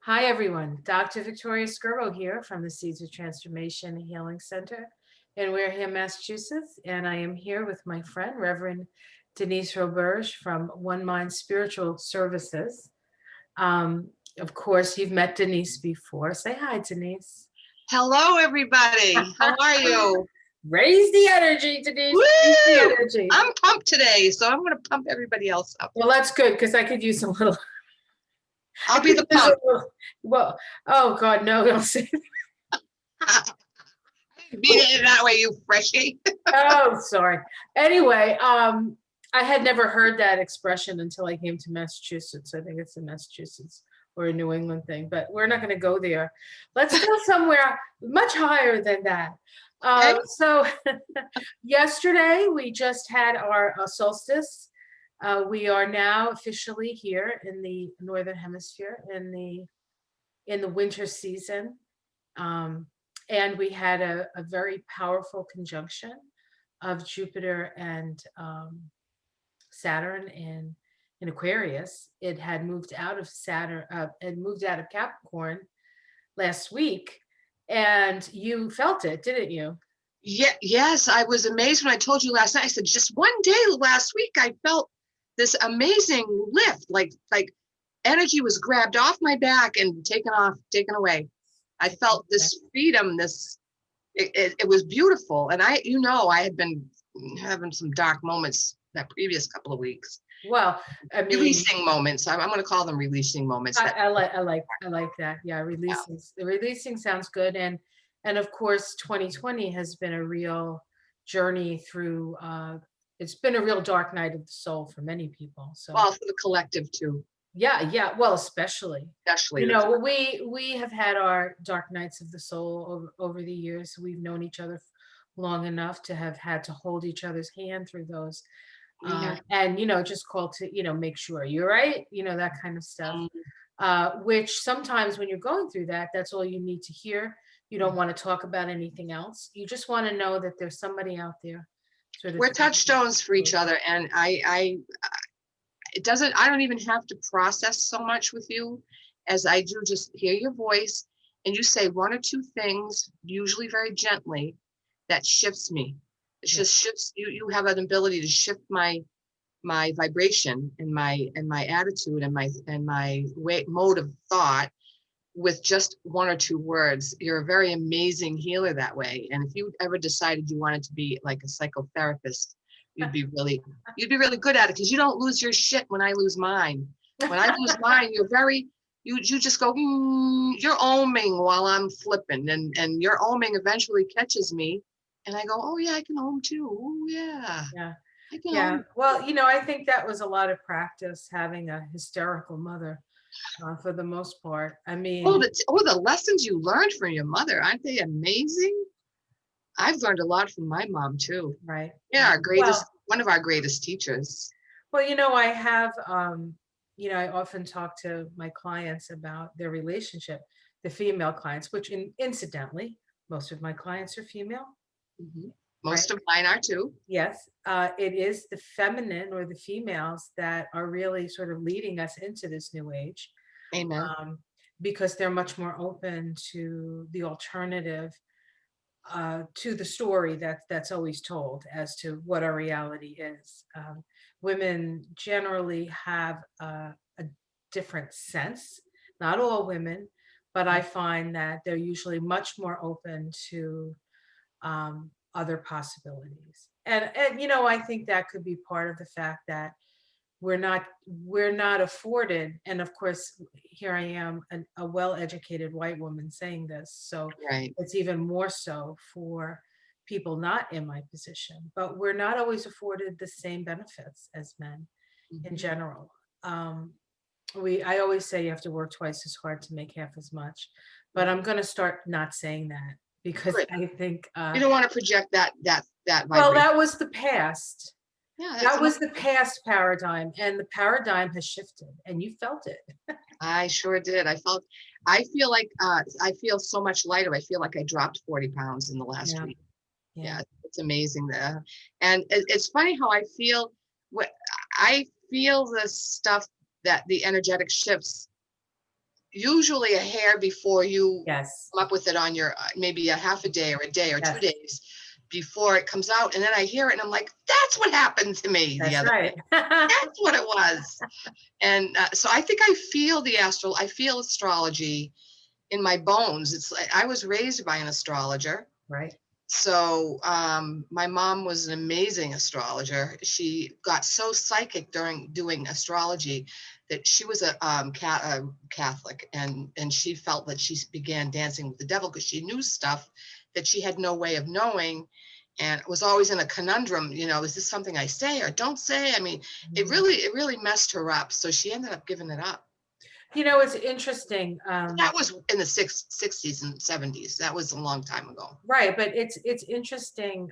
Hi, everyone. Dr. Victoria Skirbo here from the Seeds of Transformation Healing Center in Wareham, Massachusetts. And I am here with my friend, Reverend Denise Roberge from One Mind Spiritual Services. Of course, you've met Denise before. Say hi, Denise. Hello, everybody. How are you? Raise the energy, Denise. Raise the Woo! energy. I'm pumped today, so I'm going to pump everybody else up. Well, that's good because I could use a little. I'll be the pump. Well, oh God, no, don't say Be it that way, you freshie. Oh, sorry. Anyway, I had never heard that expression until I came to Massachusetts. I think it's a Massachusetts or a New England thing, but we're not going to go there. Let's go somewhere much higher than that. Okay. So yesterday we just had our solstice. We are now officially here in the Northern Hemisphere in the winter season. And we had a very powerful conjunction of Jupiter and Saturn in Aquarius. It had moved out of Saturn, had moved out of Capricorn last week, and you felt it, didn't you? Yeah, yes, I was amazed when I told you last night. I said, just one day last week, I felt this amazing lift, like energy was grabbed off my back and taken away. I felt this freedom, it was beautiful. And I had been having some dark moments that previous couple of weeks. Well, I mean, releasing moments. I'm going to call them releasing moments. I like that. Yeah, releasing. Yeah. Releasing sounds good. And of course, 2020 has been a real journey through. It's been a real dark night of the soul for many people. So, well, for the collective too. Yeah. Well, especially, we have had our dark nights of the soul over the years. We've known each other long enough to have had to hold each other's hand through those. And just call to make sure you're right, that kind of stuff. Which sometimes when you're going through that, that's all you need to hear. You don't want to talk about anything else. You just want to know that there's somebody out there. We're touchstones for each other, and I don't even have to process so much with you as I do just hear your voice, and you say one or two things, usually very gently, that shifts me. It just shifts. You have an ability to shift my vibration and my attitude and my mode of thought with just one or two words. You're a very amazing healer that way. And if you ever decided you wanted to be like a psychotherapist, you'd be really good at it, because you don't lose your shit when I lose mine. When I lose mine, you just go, you're oming while I'm flipping, and your oming eventually catches me. And I go, oh yeah, I can ohm too. Oh yeah. Yeah. Well, I think that was a lot of practice, having a hysterical mother, for the most part. I mean, the lessons you learned from your mother, aren't they amazing? I've learned a lot from my mom too. Right. Yeah, one of our greatest teachers. Well, I have, I often talk to my clients about their relationship, the female clients, which incidentally, most of my clients are female. Mm-hmm. Most of mine are too. Yes. It is the feminine or the females that are really sort of leading us into this new age. Amen. Because they're much more open to the alternative, to the story that's always told as to what our reality is. Women generally have a different sense, not all women, but I find that they're usually much more open to other possibilities. And I think that could be part of the fact that we're not afforded. And of course, here I am, a well-educated white woman saying this, so it's even more so for people not in my position. But we're not always afforded the same benefits as men in general. I always say you have to work twice as hard to make half as much, but I'm going to start not saying that, because I think you don't want to project that vibration. Well, that was the past. Yeah, that was the past paradigm, and the paradigm has shifted, and you felt it. I sure did. I feel like I feel so much lighter. I feel like I dropped 40 pounds in the last week. Yeah, it's amazing there. And it's funny how I feel the stuff, that the energetic shifts usually a hair before you Yes, come up with it on your, maybe a half a day or a day or yes, 2 days before it comes out. And then I hear it and I'm like, that's what happened to me the that's other right. day. That's what it was. And so I think I feel I feel astrology in my bones. It's like I was raised by an astrologer. Right. So my mom was an amazing astrologer. She got so psychic during doing astrology that she was a Catholic, and she felt that she began dancing with the devil because she knew stuff that she had no way of knowing, and was always in a conundrum. You know, is this something I say or don't say? I mean, it really messed her up. So she ended up giving it up. You know, it's interesting. That was in the 60s and 70s. That was a long time ago. Right, but it's interesting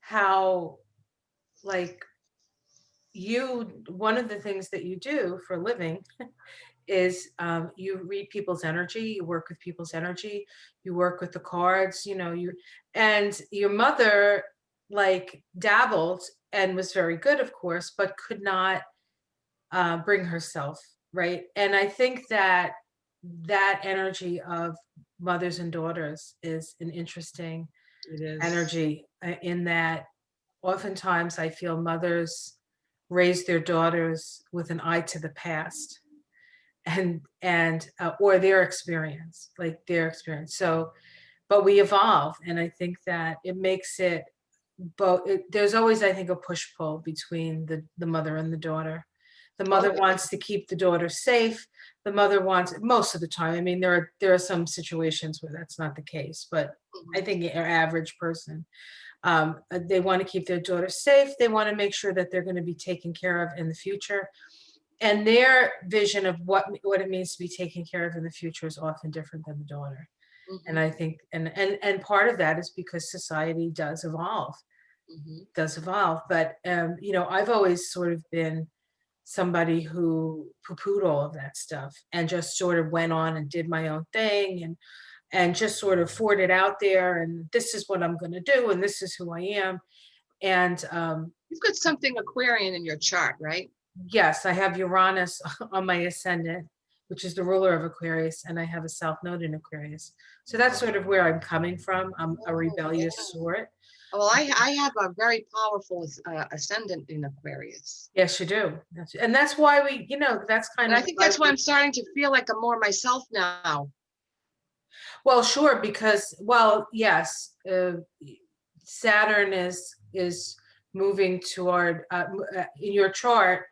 how, like, one of the things that you do for a living is you read people's energy, you work with people's energy, you work with the cards, and your mother, like, dabbled and was very good, of course, but could not bring herself, right? And I think that that energy of mothers and daughters is an interesting It is. energy, in that oftentimes I feel mothers raise their daughters with an eye to the past, and or their experience, like their experience. So, but we evolve, and I think that it makes it both. There's always, I think, a push pull between the mother and the daughter. The mother Oh, wants to keep the daughter safe. The mother wants, most of the time. I mean, there are some situations where that's not the case, but I think your average person, they want to keep their daughter safe. They want to make sure that they're going to be taken care of in the future. And their vision of what it means to be taken care of in the future is often different than the daughter. And I think, and part of that is because society does evolve. But I've always sort of been somebody who poo-pooed all of that stuff and just sort of went on and did my own thing, and just sort of poured it out there, and this is what I'm going to do, and this is who I am. And You've got something Aquarian in your chart, right? yes, I have Uranus on my ascendant, which is the ruler of Aquarius, and I have a south node in Aquarius. So that's sort of where I'm coming from. I'm a Oh, rebellious yeah. sort. Well, I have a very powerful ascendant in Aquarius. Yes, you do. And that's why that's kind And of I think why that's why I'm starting to feel like I'm more myself now. well, sure, because, well, yes, Saturn is moving toward, in your chart,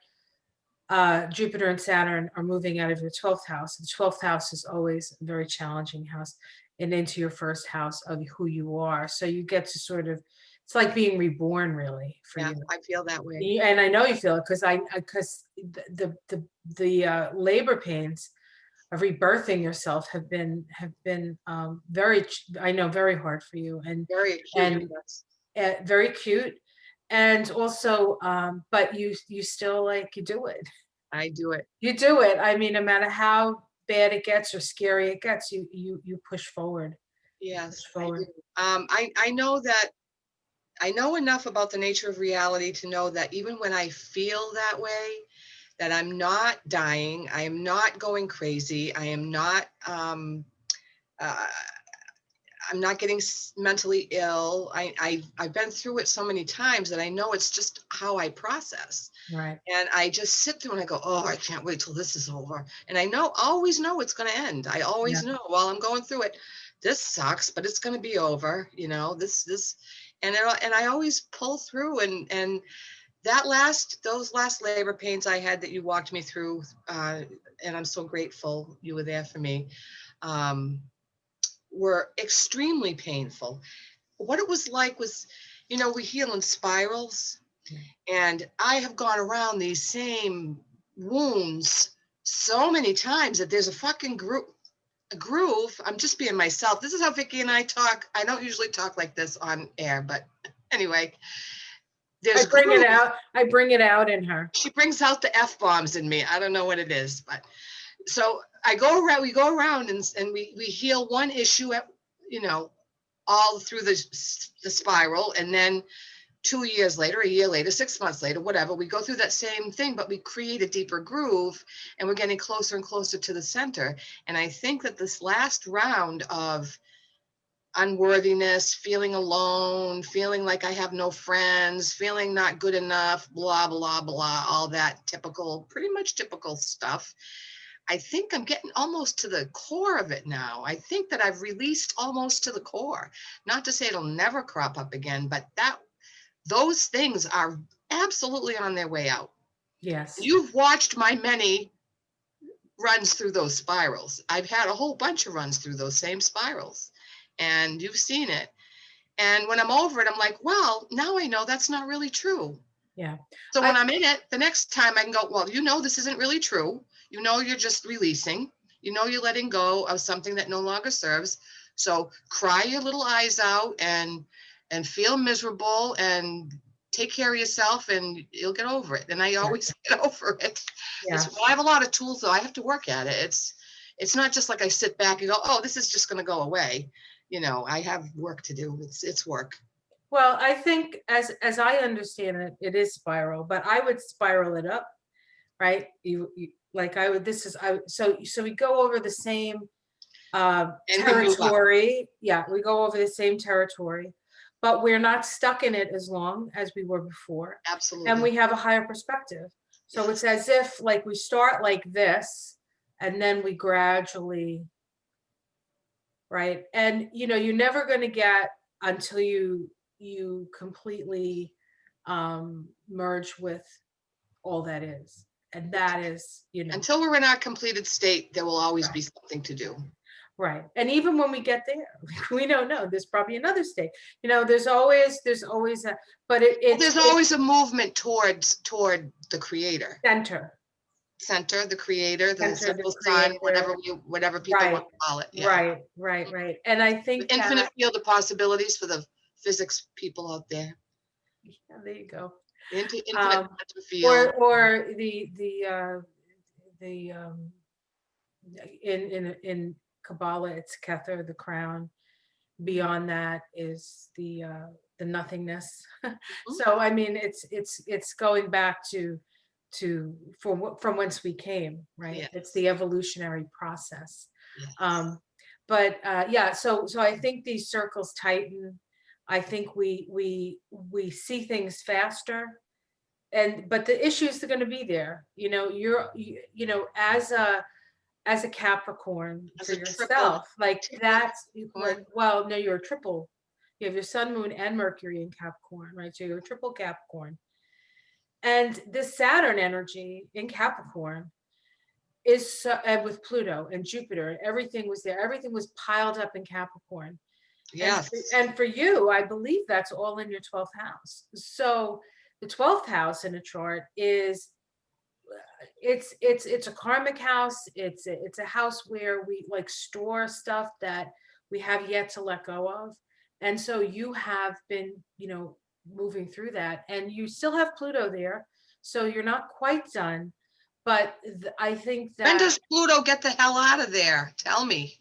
Jupiter and Saturn are moving out of your 12th house. The 12th house is always a very challenging house, and into your first house of who you are. So you get to sort of, it's like being reborn, really, for Yeah, you. I feel that way. And I know you feel it, because the labor pains of rebirthing yourself have been very, I know, very hard for you, Very acute. and Yes. very cute, and also, but you still, like, you do it. I do it. You do it. I mean, no matter how bad it gets or scary it gets, you push forward. Push Yes, I do. forward. I know that I know enough about the nature of reality to know that even when I feel that way, that I'm not dying, I am not going crazy, I am not uh, I'm not getting mentally ill. I've been through it so many times that I know it's just how I process. Right. And I just sit there and I go, oh, I can't wait till this is over. And I always know it's going to end. I Yeah. always know while I'm going through it, this sucks, but it's going to be over. And I always pull through. And those last labor pains I had that you walked me through, and I'm so grateful you were there for me. Were extremely painful. What it was like was, we heal in spirals, and I have gone around these same wounds so many times that there's a fucking groove. I'm just being myself. This is how Vicki and I talk. I don't usually talk like this on air, but anyway, there's groove. I bring it out in her. She brings out the F-bombs in me. I don't know what it is, but so we go around and we heal one issue at, all through the spiral. And then 2 years later, a year later, 6 months later, whatever, we go through that same thing, but we create a deeper groove and we're getting closer and closer to the center. And I think that this last round of unworthiness, feeling alone, feeling like I have no friends, feeling not good enough, blah, blah, blah, all that typical, pretty much typical stuff. I think I'm getting almost to the core of it now. I think that I've released almost to the core. Not to say it'll never crop up again, but those things are absolutely on their way out. Yes. You've watched my many runs through those spirals. I've had a whole bunch of runs through those same spirals, and you've seen it. And when I'm over it, I'm like, well, now I know that's not really true. Yeah. So when I'm in it, the next time I can go, well, this isn't really true. You're just releasing. You're letting go of something that no longer serves. So cry your little eyes out and feel miserable and take care of yourself and you'll get over it. And I always get over it. Yeah. I have a lot of tools though. I have to work at it. It's not just like I sit back and go, oh, this is just going to go away. I have work to do. It's work. Well, I think as I understand it, it is spiral, but I would spiral it up, right? You like I would. So we go over the same territory. Yeah, we go over the same territory, but we're not stuck in it as long as we were before. Absolutely. And we have a higher perspective. So it's as if like we start like this, and then we gradually, right? And you're never going to get until you completely merge with all that is, and that is until we're in our completed state, there will always be something to do. Right. And even when we get there, we don't know, there's probably another state, there's always a, but there's always a movement toward the creator center, the creator, the simple sun, whatever people want to call it. Yeah. Right. And I think the infinite field of possibilities for the physics people out there. Yeah, there you go. Infinite field. Or in Kabbalah, it's Kether, the crown. Beyond that is the nothingness. So I mean, it's going back to from whence we came, right? Yes. It's the evolutionary process. Yes. But yeah, so I think these circles tighten. I think we see things faster, but the issues are going to be there. As a Capricorn for yourself, like that's like, well, no, you're a triple. You have your sun, moon, and Mercury in Capricorn, right? So you're a triple Capricorn. And this Saturn energy in Capricorn is with Pluto and Jupiter, and everything was there. Everything was piled up in Capricorn. Yes. And for you, I believe that's all in your 12th house. So the 12th house in a chart is it's a karmic house. It's a house where we like store stuff that we have yet to let go of. And so you have been, moving through that, and you still have Pluto there. So you're not quite done. But I think that— When does Pluto get the hell out of there? Tell me.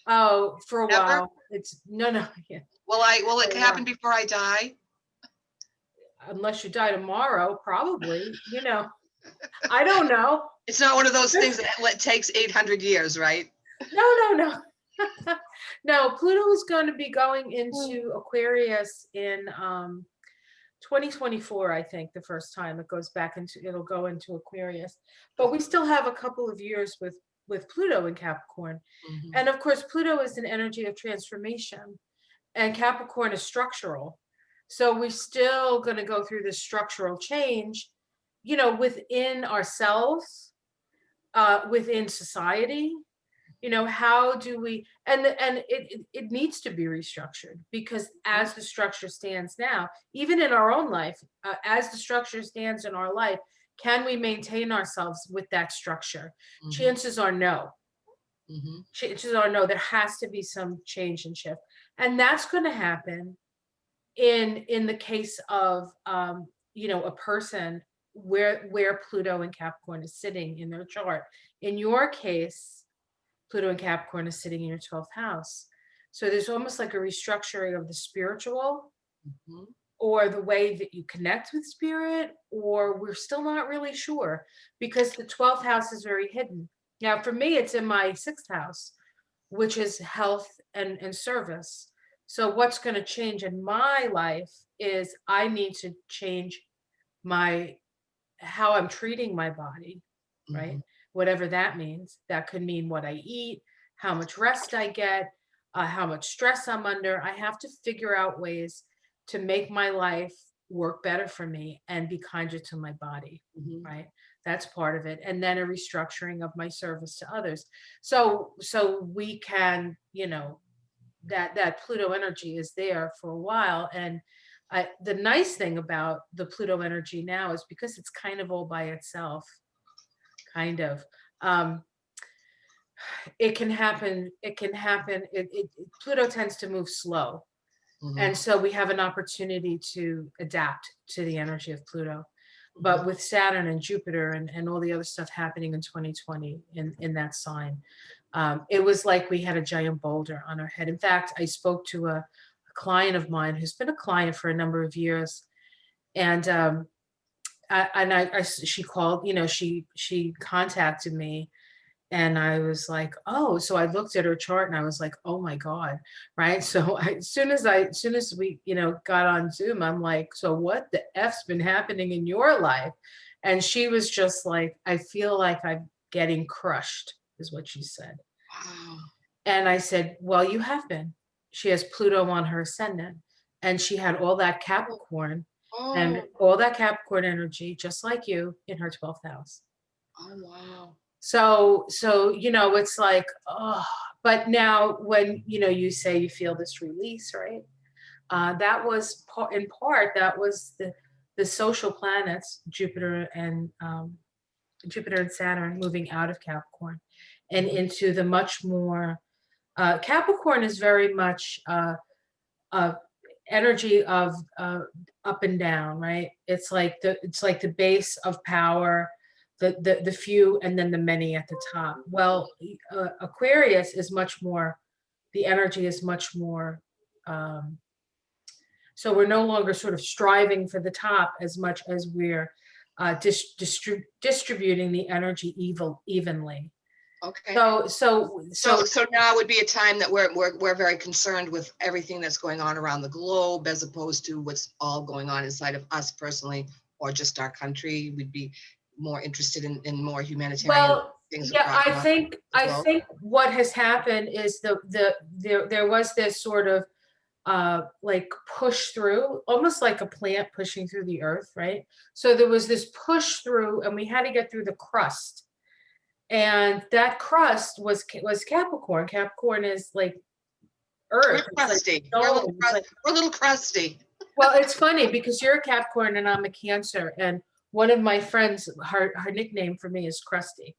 Oh, for a while. It's no. Yeah. Will it happen before I die? Unless you die tomorrow, probably. I don't know. It's not one of those things that takes 800 years, right? No. No, Pluto is going to be going into Aquarius in 2024, I think, the first time it'll go into Aquarius. But we still have a couple of years with Pluto in Capricorn. Mm-hmm. And of course, Pluto is an energy of transformation, and Capricorn is structural. So we're still going to go through this structural change, within ourselves, within society. How do we, and it needs to be restructured, because as the structure stands now, even in our own life, as the structure stands in our life, can we maintain ourselves with that structure? Mm-hmm. Chances are no. Mm-hmm. Chances are no. There has to be some change and shift, and that's going to happen in the case of a person where Pluto and Capricorn is sitting in their chart. In your case, Pluto and Capricorn is sitting in your 12th house. So there's almost like a restructuring of the spiritual, mm-hmm. or the way that you connect with spirit, or we're still not really sure, because the 12th house is very hidden. Now, for me, it's in my 6th house, which is health and service. So what's going to change in my life is I need to change my how I'm treating my body, right? Whatever that means. That could mean what I eat, how much rest I get, how much stress I'm under. I have to figure out ways to make my life work better for me and be kinder to my body, right? That's part of it. And then a restructuring of my service to others. So we can, that Pluto energy is there for a while. And the nice thing about the Pluto energy now is because it's kind of all by itself, kind of. It can happen. Pluto tends to move slow. And so we have an opportunity to adapt to the energy of Pluto. But with Saturn and Jupiter and all the other stuff happening in 2020 in that sign, it was like we had a giant boulder on our head. In fact, I spoke to a client of mine who's been a client for a number of years, and she called, she contacted me, and I was like, oh, so I looked at her chart and I was like, oh my God, right? So as soon as we, got on Zoom, I'm like, so what the F's been happening in your life? And she was just like, I feel like I'm getting crushed, is what she said. Wow. And I said, well, you have been. She has Pluto on her ascendant, and she had all that Capricorn and all that Capricorn energy, just like you, in her 12th house. Oh, wow. So, it's like, oh, but now when, you say you feel this release, right? That was in part, that was the social planets, Jupiter and Saturn moving out of Capricorn and into the much more, Capricorn is very much energy of up and down, right? It's like the base of power, the few and then the many at the top. Well, Aquarius is much more, the energy is much more, so we're no longer sort of striving for the top as much as we're distributing the energy evenly. Okay. So now would be a time that we're very concerned with everything that's going on around the globe, as opposed to what's all going on inside of us personally, or just our country. We'd be more interested in more humanitarian things. Yeah, I think what has happened is there was this sort of like push through, almost like a plant pushing through the earth, right? So there was this push through, and we had to get through the crust. And that crust was Capricorn. Capricorn is like earth. We're crusty. We're a little crusty. Well, it's funny because you're a Capricorn and I'm a Cancer. And one of my friends, her nickname for me is Krusty.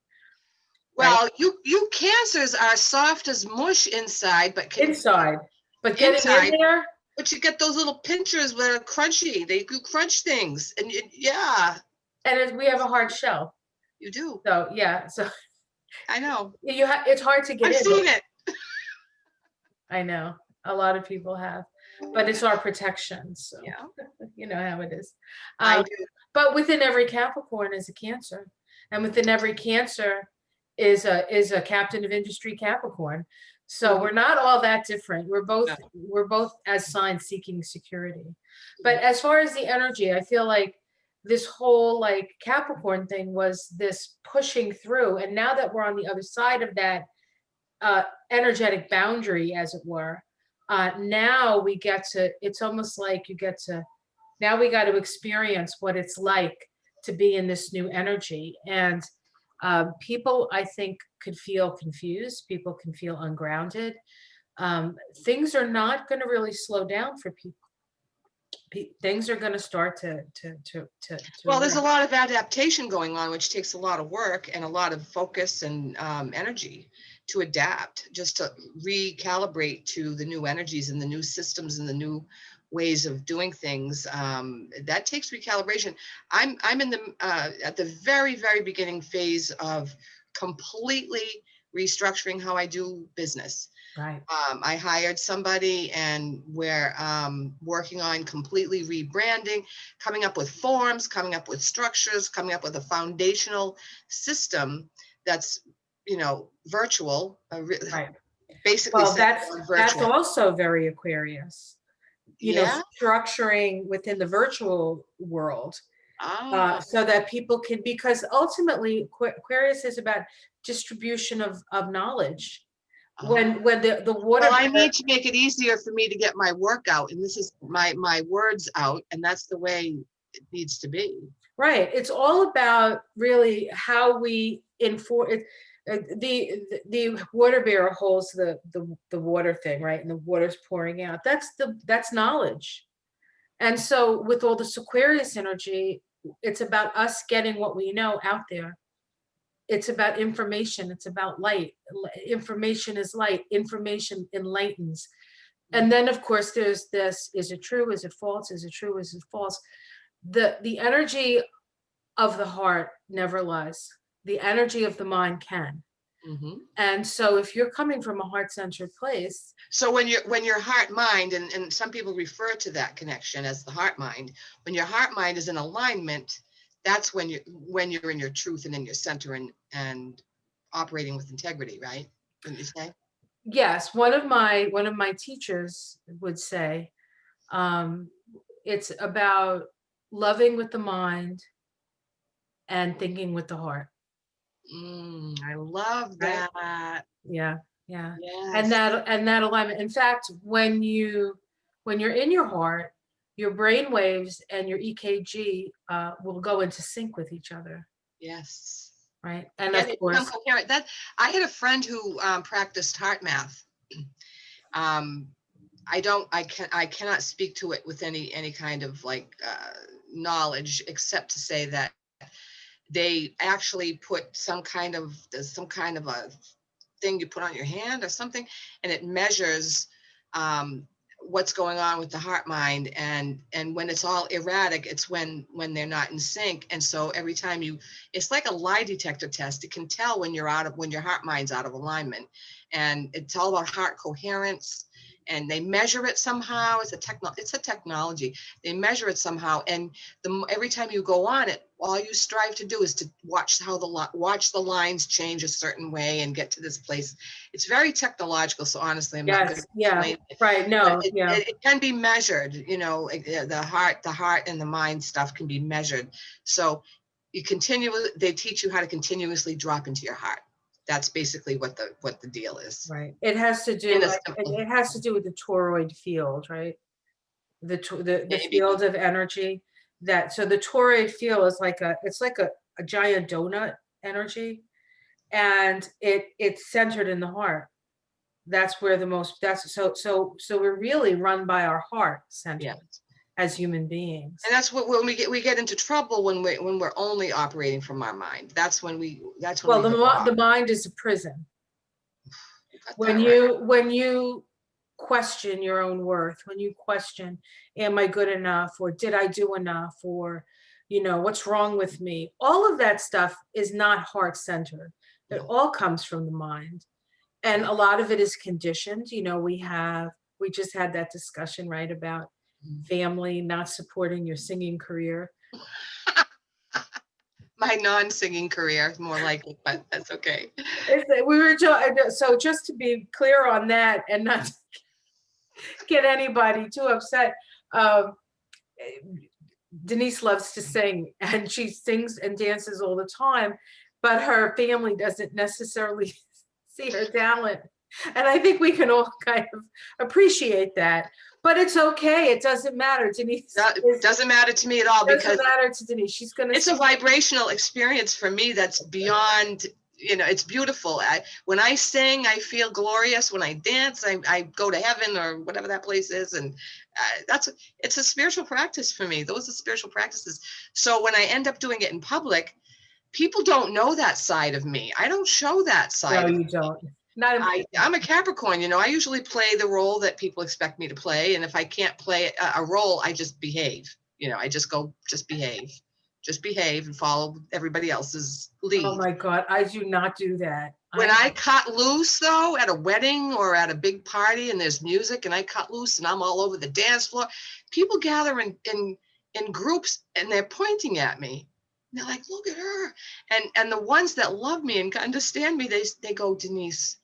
Well, right? you Cancers are soft as mush inside, but getting in there. But you get those little pinchers that are crunchy. They do crunch things, and yeah. And we have a hard shell. You do. So yeah. So I know. It's hard to get in. I've seen it. I know. A lot of people have. But it's our protection. So yeah. You know how it is. I do. But within every Capricorn is a Cancer. And within every Cancer is a captain of industry Capricorn. So we're not all that different. We're both as signs seeking security. But as far as the energy, I feel like this whole like Capricorn thing was this pushing through. And now that we're on the other side of that energetic boundary, as it were, now we get to, it's almost like now we got to experience what it's like to be in this new energy. And people, I think, could feel confused. People can feel ungrounded. Things are not going to really slow down for people. Things are going to start to well, there's a lot of adaptation going on, which takes a lot of work and a lot of focus and energy to adapt, just to recalibrate to the new energies and the new systems and the new ways of doing things. That takes recalibration. I'm in the at the very, very beginning phase of completely restructuring how I do business. Right. I hired somebody, and we're working on completely rebranding, coming up with forms, coming up with structures, coming up with a foundational system that's, virtual, Right. basically Well, centered on that's virtual. also very Aquarius. Yeah. Structuring within the virtual world, Ah. so that people can, because ultimately Aquarius is about distribution of knowledge. Ah. When the Well, water I bear, need to make it easier for me to get my work out, and this is my words out, and that's the way it needs to be. right, it's all about really how we inform it. The water bearer holds the water thing, right, and the water's pouring out. That's knowledge. And so with all this Aquarius energy, it's about us getting what we know out there. It's about information. It's about light. Information is light. Information enlightens. And then, of course, there's this: is it true? Is it false? Is it true? Is it false? The energy of the heart never lies. The energy of the mind can. Mm-hmm. And so if you're coming from a heart-centered place. So when your heart mind, and some people refer to that connection as the heart mind, when your heart mind is in alignment, that's when you're in your truth and in your center, and operating with integrity, right? Wouldn't you say? Yes, one of my teachers would say, um, it's about loving with the mind and thinking with the heart. I love Right? that. Yeah, yeah. And Yes. that alignment. In fact, when you're in your heart, your brain waves and your EKG will go into sync with each other. Yes. Right. And Yeah, of they become course, coherent. That I had a friend who practiced heart math. Um, I cannot speak to it with any kind of like knowledge, except to say that they actually put there's some kind of a thing you put on your hand or something, and it measures um, what's going on with the heart mind, and when it's all erratic, it's when they're not in sync. And so every time it's like a lie detector test. It can tell when your heart mind's out of alignment, and it's all about heart coherence. And they measure it somehow. It's a technology. They measure it somehow, and every time you go on it, all you strive to do is to watch the lines change a certain way and get to this place. It's very technological, so honestly, I'm not good yes, at yeah, explaining it, right. but No, yeah, it can be measured. The heart and the mind stuff can be measured. So they teach you how to continuously drop into your heart. That's basically what the deal is. right. It has to do In a like simple, it has to do with the toroid field, right? The maybe. field of energy. So the toroid field is like a giant donut energy, and it's centered in the heart. That's where so we're really run by our heart Yeah. center as human beings. And that's what when we get into trouble, when we're only operating from our mind. That's when we Well, go off. the mind is a prison. You got When that right. you question your own worth, when you question, am I good enough, or did I do enough, or what's wrong with me, all of that stuff is not heart centered. It No. all comes from the mind, and a lot of it is conditioned. We just had that discussion, right, about family not supporting your singing career. My non-singing career is more likely, but that's okay. So just to be clear on that and not get anybody too upset, um, Denise loves to sing, and she sings and dances all the time, but her family doesn't necessarily see her talent. And I think we can all kind of appreciate that. But it's okay. It doesn't matter. Denise Doesn't matter to me at all, doesn't because matter to Denise. She's gonna it's a sing. vibrational experience for me that's beyond, it's beautiful. When I sing, I feel glorious. When I dance, I go to heaven or whatever that place is. And it's a spiritual practice for me. Those are spiritual practices. So when I end up doing it in public, people don't know that side of me. I don't show that No, side of you me. don't. Not important. I'm a Capricorn, I usually play the role that people expect me to play. And if I can't play a role, I just behave. I just behave and follow everybody else's Oh lead. my God, I do not do that. When I cut loose, though, at a wedding or at a big party and there's music and I cut loose and I'm all over the dance floor, people gather in groups and they're pointing at me. And they're like, look at her. And the ones that love me and understand me, they go, Denise,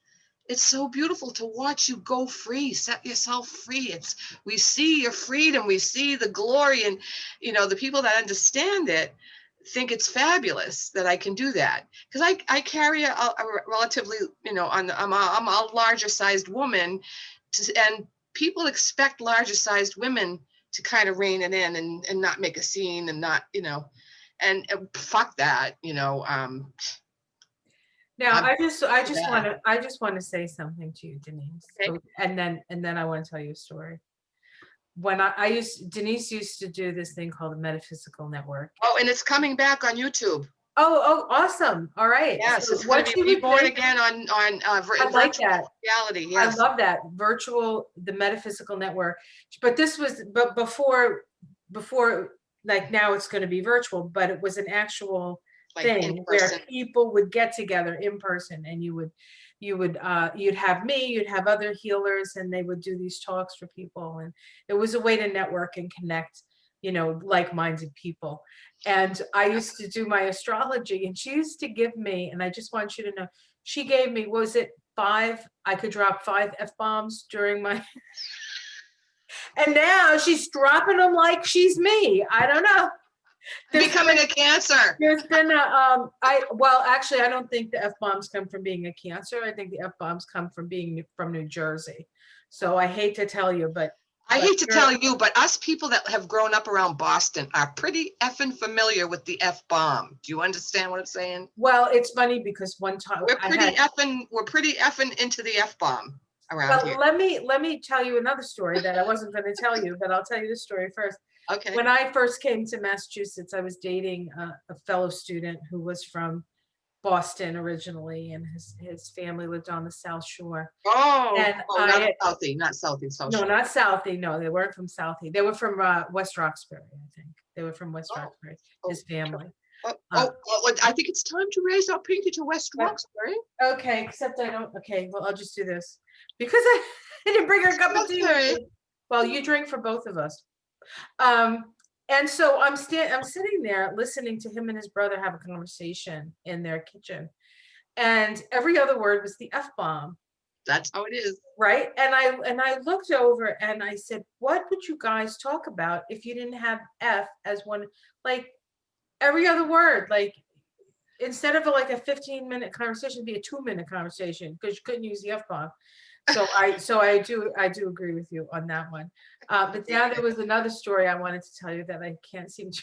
it's so beautiful to watch you go free, set yourself free. We see your freedom, we see the glory, and the people that understand it think it's fabulous that I can do that, because I carry a relatively, I'm a larger sized woman, and people expect larger sized women to kind of rein it in and not make a scene and not, and fuck that, Now, I just want to say something to you, Denise. Okay. And then I want to tell you a story. When Denise used to do this thing called the Metaphysical Network. Oh, and it's coming back on YouTube. Oh, awesome. All right. Yes, So it's going to be reborn again on I like virtual that. reality. Yes. I love that the Metaphysical Network. But before, like now it's going to be virtual, but it was an actual thing where people would get together in person, and you'd have me, you'd have other healers, and they would do these talks for people, and it was a way to network and connect, like-minded people. And I used to do my astrology, and she used to give me, and I just want you to know, she gave me, was it 5? I could drop 5 F-bombs during my and now she's dropping them like she's me. I don't know. Becoming a Cancer. There's been actually, I don't think the F-bombs come from being a Cancer. I think the F-bombs come from being from New Jersey. So I hate to tell you, but us people that have grown up around Boston are pretty effing familiar with the F-bomb. Do you understand what I'm saying? Well, it's funny because one time we're pretty effing into the F-bomb around here. Let me tell you another story that I wasn't going to tell you, but I'll tell you the story first. Okay. When I first came to Massachusetts, I was dating a fellow student who was from Boston originally, and his family lived on the South Shore. Not Southie. No, not Southie. No, they weren't from Southie. They were from West Roxbury, I think. They were from West Roxbury, his family. I think it's time to raise our pinky to West Roxbury. Okay, except I don't. Okay, well, I'll just do this because I didn't bring her a cup of tea. Well, you drink for both of us. And so I'm sitting there listening to him and his brother have a conversation in their kitchen, and every other word was the F-bomb. That's how it is, right? And I looked over and I said, "What would you guys talk about if you didn't have F as one? Like every other word, like instead of like a 15-minute conversation, it'd be a 2-minute conversation because you couldn't use the F-bomb." So I do agree with you on that one. But now there was another story I wanted to tell you that I can't seem to.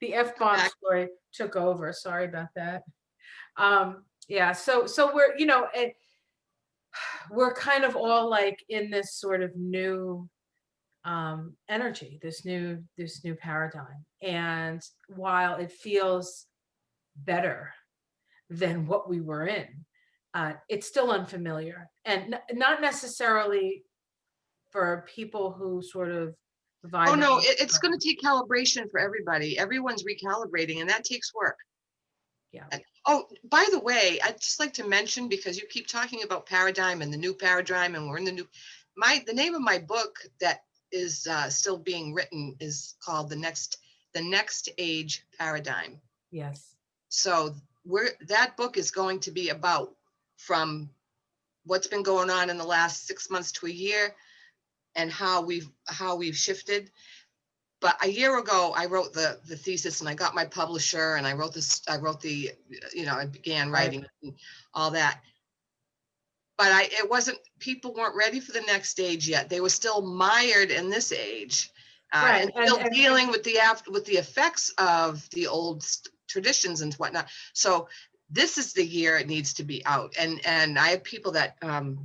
The F-bomb story took over. Sorry about that. Yeah. So we're kind of all like in this sort of new energy, this new paradigm. And while it feels better than what we were in, it's still unfamiliar, and not necessarily for people who sort of vibe. Oh no, it's going to take calibration for everybody. Everyone's recalibrating, and that takes work. Yeah. Oh, by the way, I'd just like to mention, because you keep talking about paradigm and the new paradigm, and we're in the name of my book that is still being written is called The Next Age Paradigm. Yes. So that book is going to be about from what's been going on in the last 6 months to a year, and how we've shifted. But a year ago, I wrote the thesis, and I got my publisher, and I began writing and all that. But people weren't ready for the next age yet. They were still mired in this age, and still dealing with the effects of the old traditions and whatnot. So this is the year it needs to be out. And I have people that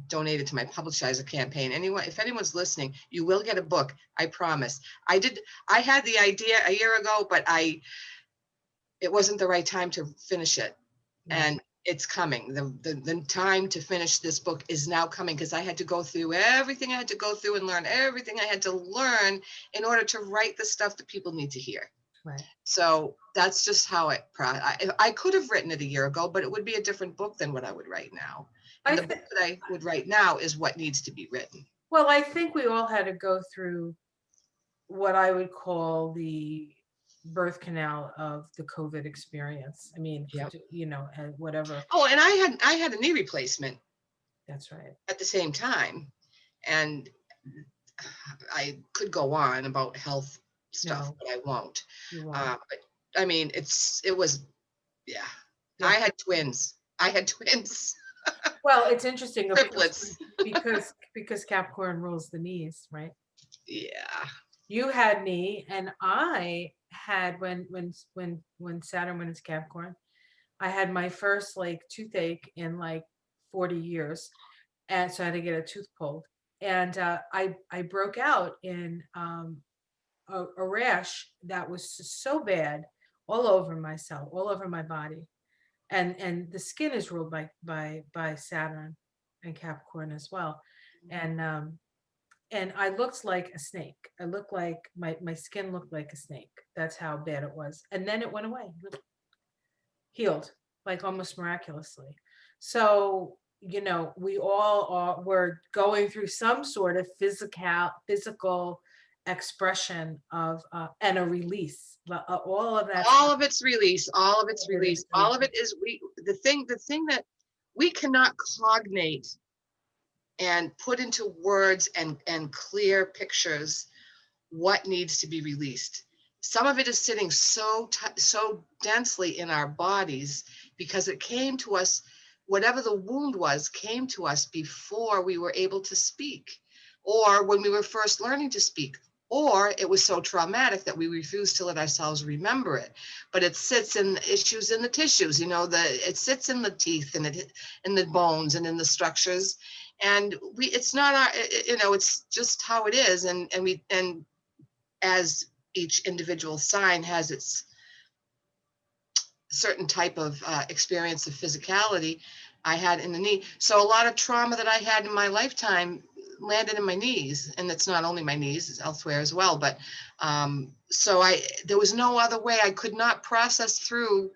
donated to my publisher campaign. If anyone's listening, you will get a book, I promise. I had the idea a year ago, but it wasn't the right time to finish it. And it's coming. The time to finish this book is now coming, because I had to go through everything I had to go through and learn everything I had to learn in order to write the stuff that people need to hear. Right. So that's just how I could have written it a year ago, but it would be a different book than what I would write now. And I the book think, that I would write now is what needs to be written. well, I think we all had to go through what I would call the birth canal of the COVID experience. I mean, Yep. you know, and whatever. Oh, and I had a knee replacement That's right. at the same time. And I could go on about health stuff, No, but I won't. you won't. But I mean, it was, yeah. I Yeah. had twins. I had twins, Well, it's interesting, of course, triplets. because Capricorn rules the knees, right? Yeah. You had knee, and I had when Saturn went into Capricorn, I had my first like toothache in like 40 years, and so I had to get a tooth pulled, and I broke out in a rash that was so bad all over myself, all over my body, and the skin is ruled by Saturn and Capricorn as well, and I looked like a snake. I looked like my skin looked like a snake. That's how bad it was, and then it went away, healed like almost miraculously. So you know, we all were going through some sort of physical expression of and a release. All of that All stuff. of it's release. All of it's It release. is All of release. it is the thing that we cannot cognate and put into words and clear pictures what needs to be released. Some of it is sitting so densely in our bodies because it came to us, whatever the wound was, came to us before we were able to speak, or when we were first learning to speak, or it was so traumatic that we refused to let ourselves remember it. But it sits in issues in the tissues, you know, it sits in the teeth and in the bones and in the structures. And it's not our, you know, it's just how it is. And as each individual sign has its certain type of experience of physicality, I had in the knee. So a lot of trauma that I had in my lifetime landed in my knees, and it's not only my knees, it's elsewhere as well. But so there was no other way. I could not process through.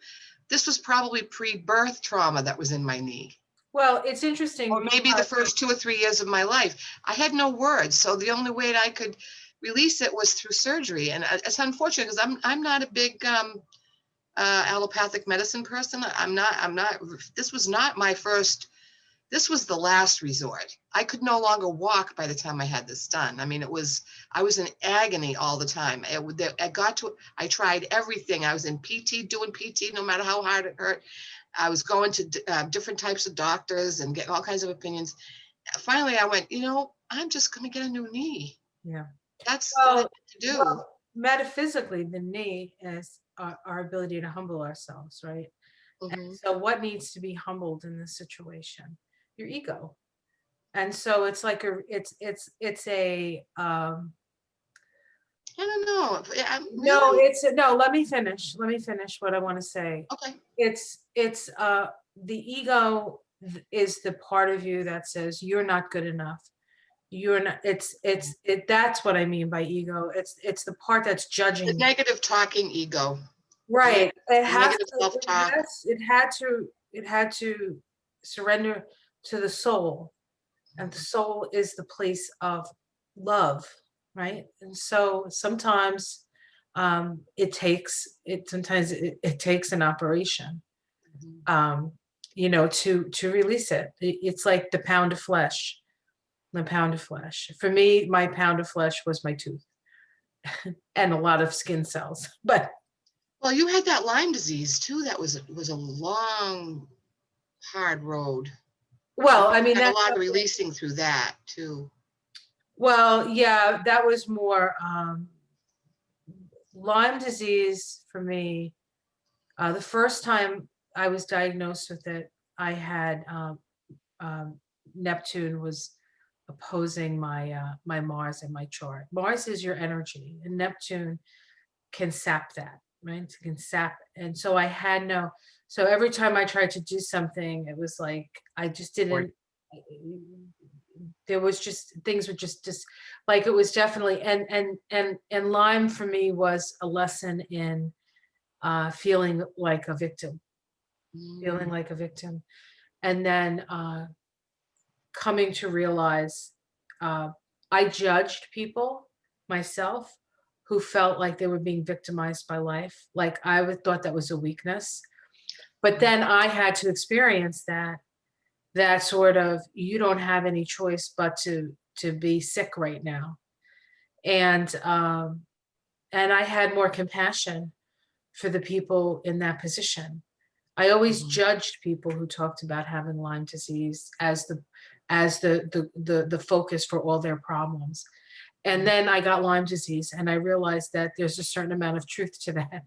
This was probably pre-birth trauma that was in my knee. Well, it's interesting Or maybe the because first 2 or 3 years of my life. I had no words, so the only way that I could release it was through surgery. And it's unfortunate because I'm not a big allopathic medicine person. I'm not. This was not my first. This was the last resort. I could no longer walk by the time I had this done. I mean, I was in agony all the time. I tried everything. I was in PT, doing PT, no matter how hard it hurt. I was going to different types of doctors and getting all kinds of opinions. Finally, I went, you know, I'm just going to get a new knee. yeah. That's what I Well, need to do. well, metaphysically, the knee is our ability to humble ourselves, right? And Hmm. so, what needs to be humbled in this situation? Your ego. And so, it's like it's a I don't know. no, Really? it's no. Let me finish. Let me finish what I want to say. Okay. It's the ego is the part of you that says you're not good enough. You're not. That's what I mean by ego. It's the part that's The judging. negative talking ego. Right. It The has negative to, self-talk. it had to surrender to the soul. And the soul is the place of love, right? And so sometimes sometimes it takes an operation Mhm. um, you know, to release it. It's like the pound of flesh. The pound of flesh. For me, my pound of flesh was my tooth and a lot of skin cells. But Well, you had that Lyme disease too. That was a long, hard road. You well, I mean had a that's lot of something. releasing through that too. Well, yeah, that was more Lyme disease for me. The first time I was diagnosed with it, I had um, Neptune was opposing my Mars in my chart. Mars is your energy, and Neptune can sap that, right? It can sap, and so I had no. So every time I tried to do something, it was like I just Or didn't. there was just, things were just like, it was definitely, and Lyme for me was a lesson in feeling like a victim, feeling Mm, like a victim. And then coming to realize uh, I judged people myself who felt like they were being victimized by life. Like I would thought that was a weakness. But right. then I had to experience that sort of, you don't have any choice but to be sick right now. And I had more compassion for the people in that position. I always Mhm. judged people who talked about having Lyme disease as the focus for all their problems. And Mhm. then I got Lyme disease and I realized that there's a certain amount of truth to that.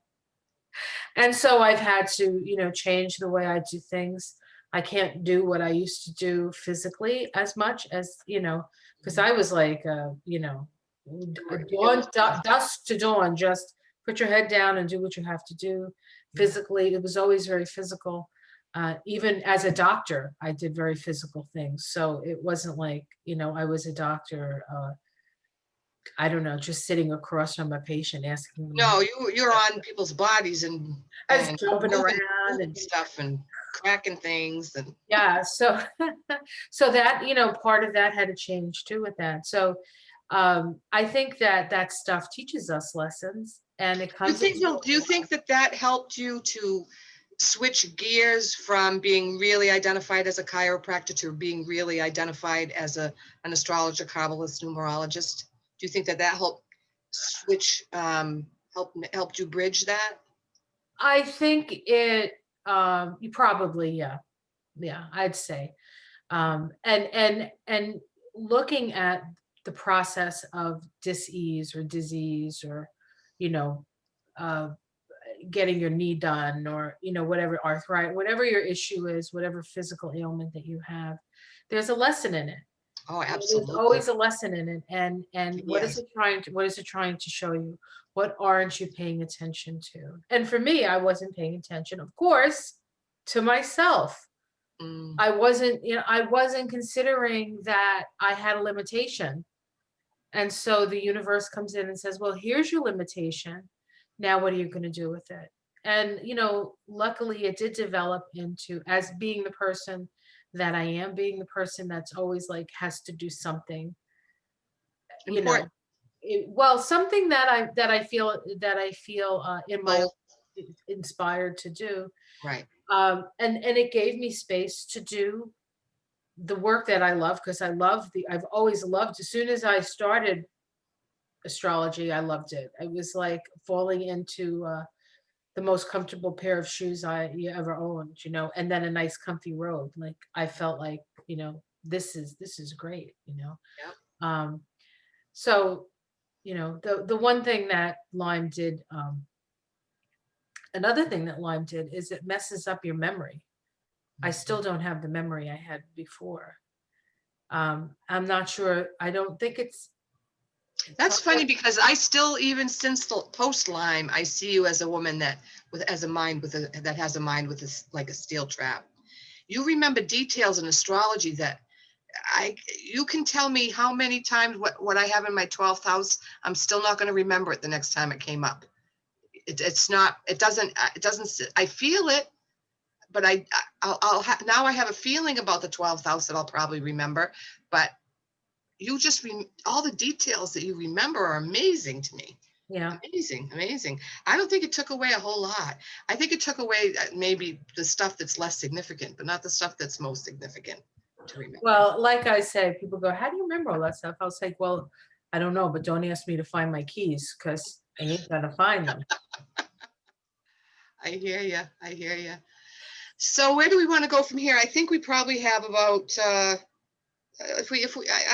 And so I've had to, change the way I do things. I can't do what I used to do physically as much as, because I was like, It dawn, was tough. dusk to dawn, just put your head down and do what you have to do. Yeah. Physically, it was always very physical. Even as a doctor, I did very physical things. So it wasn't like, I was a doctor, I don't know, just sitting across from a patient asking them how. No, you're on people's bodies I was and jumping around moving and stuff and cracking things and yeah, so so that, part of that had to change too with that. So I think that stuff teaches us lessons and it you comes think into no, do you think that that helped you to switch gears from being really identified as a chiropractor to being really identified as an astrologer, kabbalist, numerologist? Do you think that that helped switch, helped you bridge that? I think it you probably, yeah. Yeah, I'd say. And looking at the process of dis-ease or disease or, you know, uh getting your knee done or, whatever arthritis, whatever your issue is, whatever physical ailment that you have, there's a lesson in it. Oh, There's absolutely. always a lesson in it. And Yes. what is it trying to show you? What aren't you paying attention to? And for me, I wasn't paying attention, of course, to myself. Mm, I wasn't considering that I had a limitation. And so the universe comes in and says, well, here's your limitation. Now, what are you going to do with it? And, luckily it did develop into as being the person that I am, being the person that's always like has to do something, you know, important. well, something that I feel in my Both. inspired to do. Right. And it gave me space to do the work that I love because I've always loved, as soon as I started astrology, I loved it. It was like falling into the most comfortable pair of shoes you ever owned, and then a nice comfy robe. Like I felt like, this is great, Yep. Um, so, the one thing that Lyme did, another thing that Lyme did is it messes up your memory. I still don't have the memory I had before. I'm not sure. I don't think it's That's probably. funny because I still, even since the post Lyme, I see you as a woman that has a mind with like a steel trap. You remember details in astrology that you can tell me how many times what I have in my 12th house. I'm still not going to remember it the next time it came up. It's not, it doesn't, I feel it, but now I have a feeling about the 12th house that I'll probably remember, but you just all the details that you remember are amazing to me. Yeah. Amazing, amazing. I don't think it took away a whole lot. I think it took away maybe the stuff that's less significant, but not the stuff that's most significant to remember. Well, like I said, people go, how do you remember all that stuff? I was like, well, I don't know, but don't ask me to find my keys because I ain't gonna find them. I hear you. I hear you. So where do we want to go from here? I think we probably have about I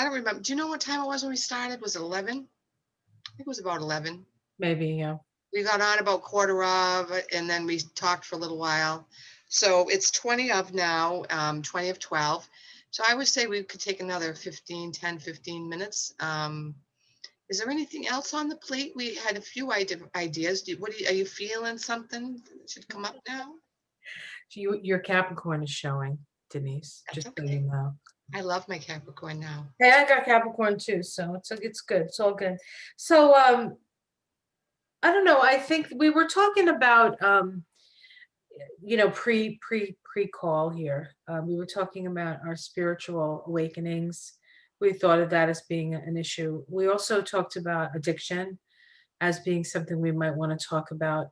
don't remember. Do you know what time it was when we started? Was it 11? I think it was about 11. Maybe, yeah. We got on about quarter of, and then we talked for a little while. So it's 20 of now, 20 of 12. So I would say we could take another 10, 15 minutes. Is there anything else on the plate? We had a few ideas. Are you feeling something that should come up now? Your Capricorn is showing, Denise, That's just so you okay. know. I love my Capricorn now. Hey, I got Capricorn too, so it's good. It's all good. So I don't know. I think we were talking about pre-call here. We were talking about our spiritual awakenings. We thought of that as being an issue. We also talked about addiction as being something we might want to talk about.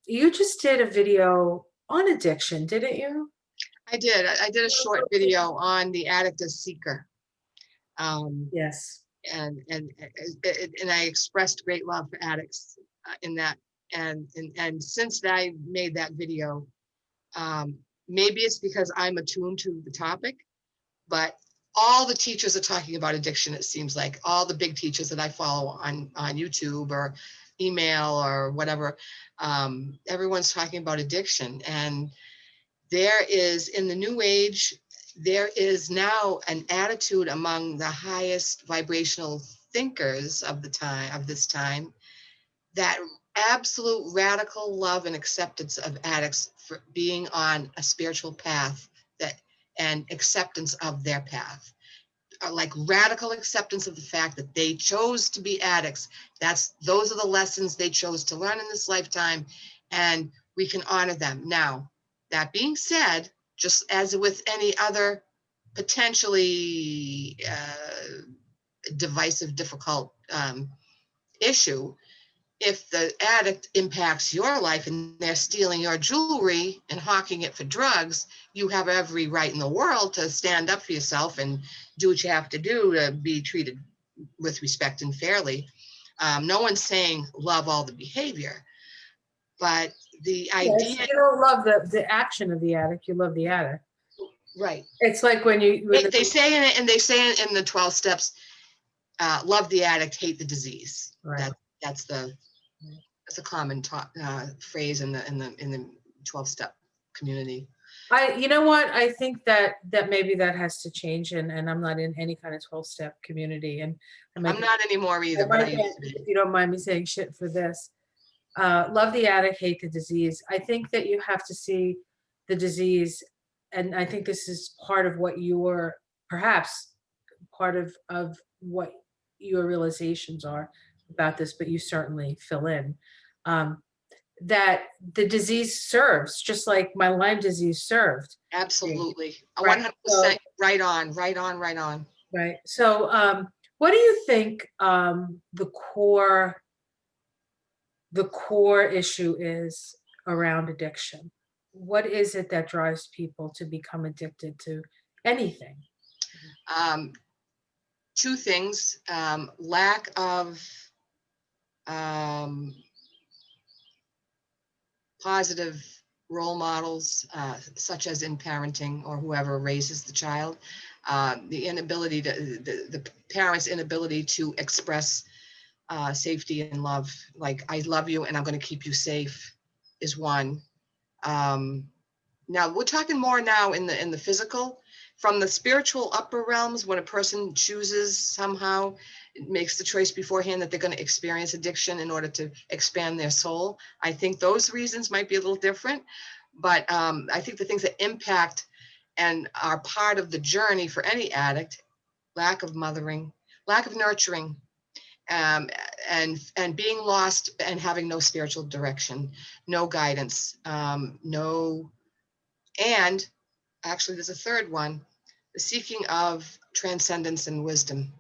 You just did a video on addiction, didn't you? I did. I did a short video on the addict as seeker. Yes. And I expressed great love for addicts in that. And since I made that video, maybe it's because I'm attuned to the topic, but all the teachers are talking about addiction. It seems like all the big teachers that I follow on YouTube or email or whatever, everyone's talking about addiction. And there is, in the new age, there is now an attitude among the highest vibrational thinkers of this time, that absolute radical love and acceptance of addicts for being on a spiritual path, that and acceptance of their path, like radical acceptance of the fact that they chose to be addicts. Those are the lessons they chose to learn in this lifetime, and we can honor them. Now, that being said, just as with any other potentially divisive, difficult issue, if the addict impacts your life and they're stealing your jewelry and hawking it for drugs, you have every right in the world to stand up for yourself and do what you have to do to be treated with respect and fairly. No one's saying love all the behavior, but the idea. You don't love the action of the addict, you love the addict. Right. It's like when they say in it, and they say it in the 12 steps, love the addict, hate the disease. Right. That's a common phrase in the 12-step community. You know what? I think that maybe that has to change, and I'm not in any kind of 12-step community, and I'm not anymore either. But if you don't mind me saying shit for this, love the addict, hate the disease. I think that you have to see the disease, and I think this is part of what perhaps part of what your realizations are about this, but you certainly fill in. That the disease serves, just like my Lyme disease served. Absolutely. 100%. Right on. Right. So what do you think the core issue is around addiction? What is it that drives people to become addicted to anything? Two things. Lack of positive role models, such as in parenting or whoever raises the child. The inability the parents' inability to express safety and love, like I love you and I'm going to keep you safe, is one. Now we're talking more now in the physical. From the spiritual upper realms, when a person chooses somehow, makes the choice beforehand that they're going to experience addiction in order to expand their soul, I think those reasons might be a little different. But I think the things that impact and are part of the journey for any addict: lack of mothering, lack of nurturing, and being lost and having no spiritual direction, no guidance, and actually there's a third one: the seeking of transcendence and wisdom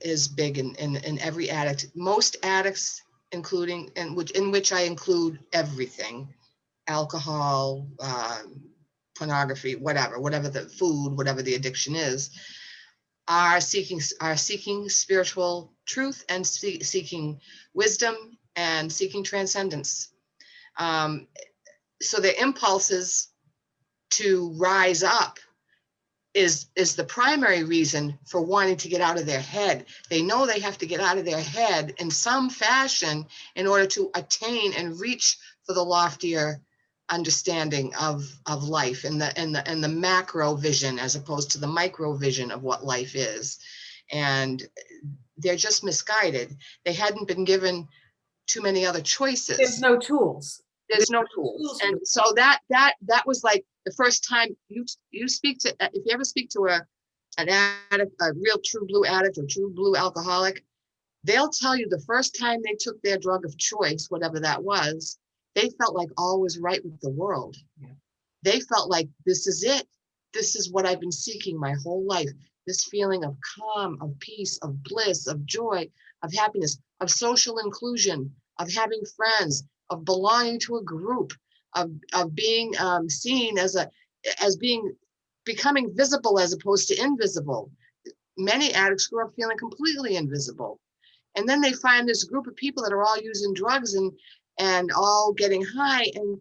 is big in every addict. Most addicts, including, in which I include everything: alcohol, pornography, whatever the food, whatever the addiction is, are seeking spiritual truth and seeking wisdom and seeking transcendence. So their impulses to rise up is the primary reason for wanting to get out of their head. They know they have to get out of their head in some fashion in order to attain and reach for the loftier understanding of life and the macro vision, as opposed to the micro vision of what life is. And they're just misguided. They hadn't been given too many other choices. There's no tools. There's no tools. And so that was like the first time you speak to, if you ever speak to an addict, a real true blue addict or true blue alcoholic, they'll tell you the first time they took their drug of choice, whatever that was, they felt like all was right with the world. Yeah. They felt like, this is it. This is what I've been seeking my whole life. This feeling of calm, of peace, of bliss, of joy, of happiness, of social inclusion, of having friends, of belonging to a group, of being seen as becoming visible as opposed to invisible. Many addicts grew up feeling completely invisible. And then they find this group of people that are all using drugs and all getting high and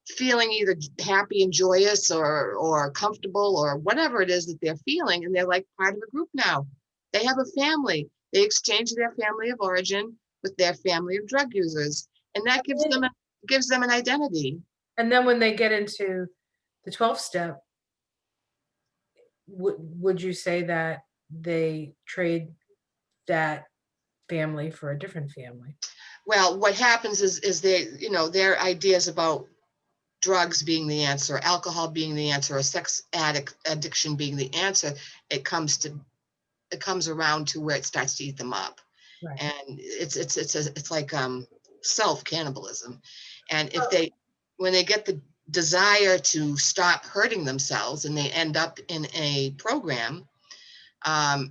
feeling either happy and joyous or comfortable or whatever it is that they're feeling. And they're like part of a group now. They have a family. They exchange their family of origin with their family of drug users. And that gives them an identity. And then when they get into the 12th step, would you say that they trade that family for a different family? Well, what happens is they, their ideas about drugs being the answer, alcohol being the answer, or sex addiction being the answer, it comes around to where it starts to eat them up. Right. And it's like self cannibalism. And when they get the desire to stop hurting themselves and they end up in a program,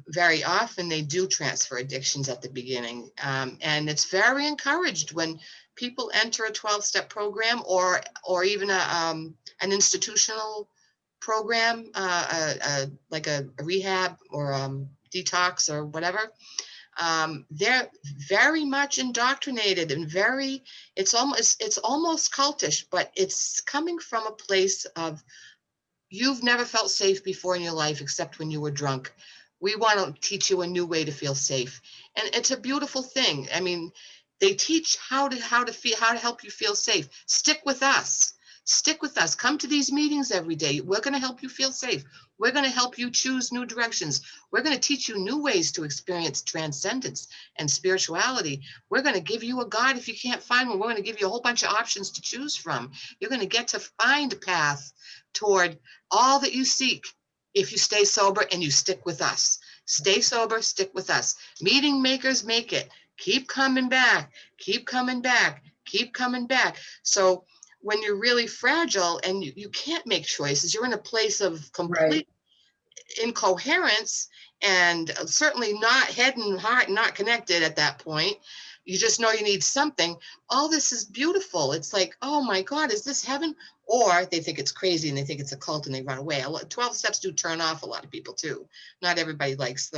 very often they do transfer addictions at the beginning. And it's very encouraged when people enter a 12-step program or even an institutional program, like a rehab or detox or whatever. They're very much indoctrinated and it's almost cultish, but it's coming from a place of, you've never felt safe before in your life except when you were drunk. We want to teach you a new way to feel safe. And it's a beautiful thing. I mean, they teach how to help you feel safe. Stick with us. Stick with us. Come to these meetings every day. We're going to help you feel safe. We're going to help you choose new directions. We're going to teach you new ways to experience transcendence and spirituality. We're going to give you a God if you can't find one. We're going to give you a whole bunch of options to choose from. You're going to get to find a path toward all that you seek if you stay sober and you stick with us. Stay sober, stick with us. Meeting makers make it. Keep coming back, keep coming back, keep coming back. So when you're really fragile and you can't make choices, you're in a place of complete incoherence and certainly not head and heart not connected at that point. You just know you need something. All this is beautiful. It's like, oh my God, is this heaven? Or they think it's crazy and they think it's a cult and they run away. 12 steps do turn off a lot of people too. Not everybody likes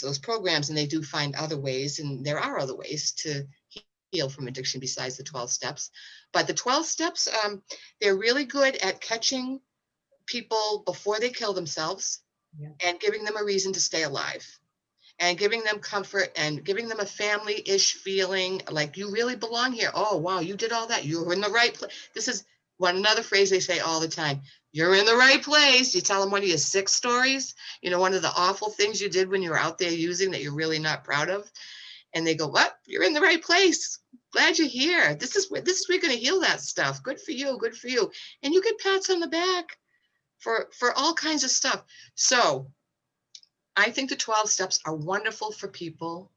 those programs, and they do find other ways. And there are other ways to heal from addiction besides the 12 steps. But the 12 steps, they're really good at catching people before they kill themselves. Yeah. And giving them a reason to stay alive and giving them comfort and giving them a family-ish feeling like you really belong here. Oh, wow, you did all that. You were in the right place. This is another phrase they say all the time. You're in the right place. You tell them one of your sick stories, one of the awful things you did when you were out there using that you're really not proud of. And they go, what? You're in the right place. Glad you're here. This is where we're going to heal that stuff. Good for you. Good for you. And you get pats on the back for all kinds of stuff. So I think the 12 steps are wonderful for people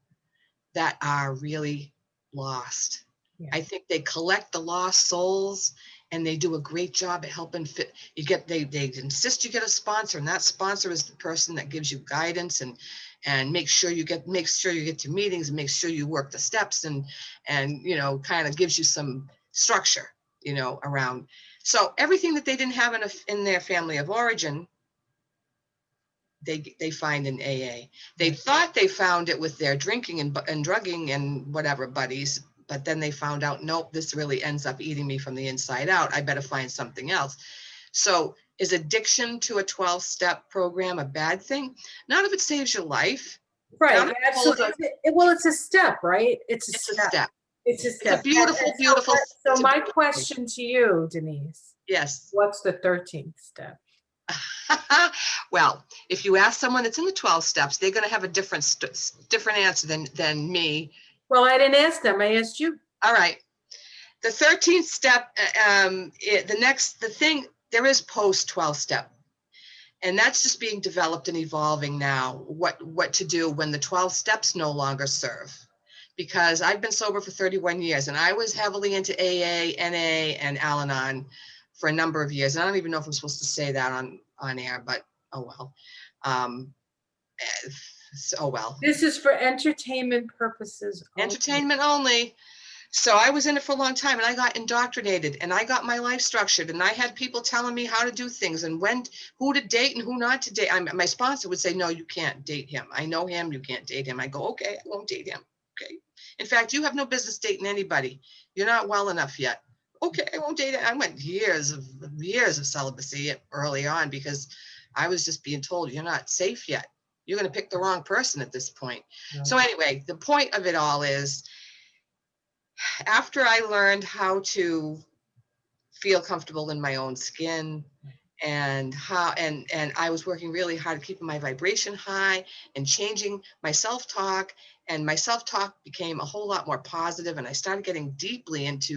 that are really lost. Yeah. I think they collect the lost souls and they do a great job at helping fit. They insist you get a sponsor, and that sponsor is the person that gives you guidance and makes sure you get to meetings and makes sure you work the steps and kind of gives you some structure, around. So everything that they didn't have in their family of origin, they find in AA. They thought they found it with their drinking and drugging and whatever buddies, but then they found out, nope, this really ends up eating me from the inside out. I better find something else. So is addiction to a 12-step program a bad thing? Not if it saves your life. Right, absolutely. Well, it's a step, right? It's a step. It's a step. It's a beautiful, beautiful. So my question to you, Denise. Yes. What's the 13th step? Well, if you ask someone that's in the 12 steps, they're going to have a different answer than me. Well, I didn't ask them. I asked you. All right. The 13th step, the thing there is post 12 step. And that's just being developed and evolving now, what to do when the 12 steps no longer serve. Because I've been sober for 31 years and I was heavily into AA, NA, and Al-Anon for a number of years. And I don't even know if I'm supposed to say that on air, but oh well. Oh well. This is for entertainment purposes only. Entertainment only. So I was in it for a long time and I got indoctrinated and I got my life structured and I had people telling me how to do things and who to date and who not to date. My sponsor would say, no, you can't date him. I know him, you can't date him. I go, okay, I won't date him. Okay. In fact, you have no business dating anybody. You're not well enough yet. Okay, I won't date him. I went years of celibacy early on because I was just being told you're not safe yet. You're going to pick the wrong person at this point. Right. So anyway, the point of it all is, after I learned how to feel comfortable in my own skin and I was working really hard keeping my vibration high and changing my self-talk, and my self-talk became a whole lot more positive, and I started getting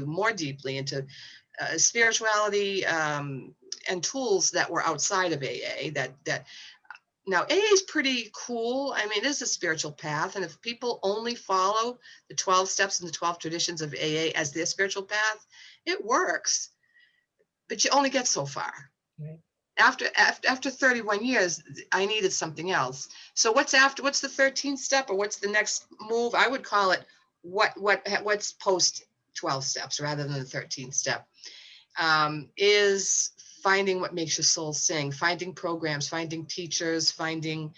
more deeply into spirituality and tools that were outside of AA that now, AA is pretty cool. I mean, it is a spiritual path. And if people only follow the 12 steps and the 12 traditions of AA as their spiritual path, it works. But you only get so far. Right. After 31 years, I needed something else. So what's the 13th step, or what's the next move? I would call it what's post 12 steps rather than the 13th step, is finding what makes your soul sing, finding programs, finding teachers, finding,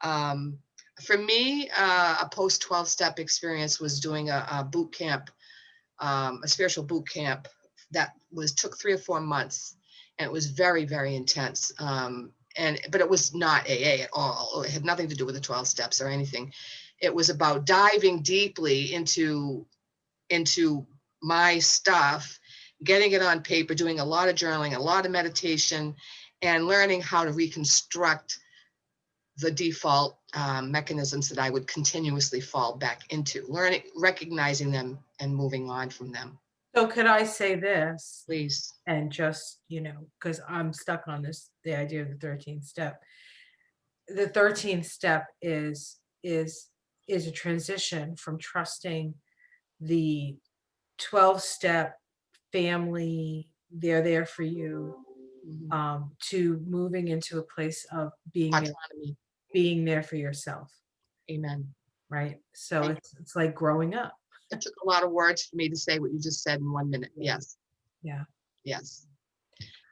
for me, a post 12 step experience was doing a boot camp, a spiritual boot camp that took 3 or 4 months, and it was very, very intense. But it was not AA at all. It had nothing to do with the 12 steps or anything. It was about diving deeply into my stuff, getting it on paper, doing a lot of journaling, a lot of meditation, and learning how to reconstruct the default mechanisms that I would continuously fall back into, recognizing them and moving on from them. So could I say this? Please. And just, because I'm stuck on the idea of the 13th step. The 13th step is a transition from trusting the 12-step family, they're there for you, to moving into a place of being there for yourself. Amen. Right. So it's like growing up. It took a lot of words for me to say what you just said in 1 minute. Yes. Yeah. Yes.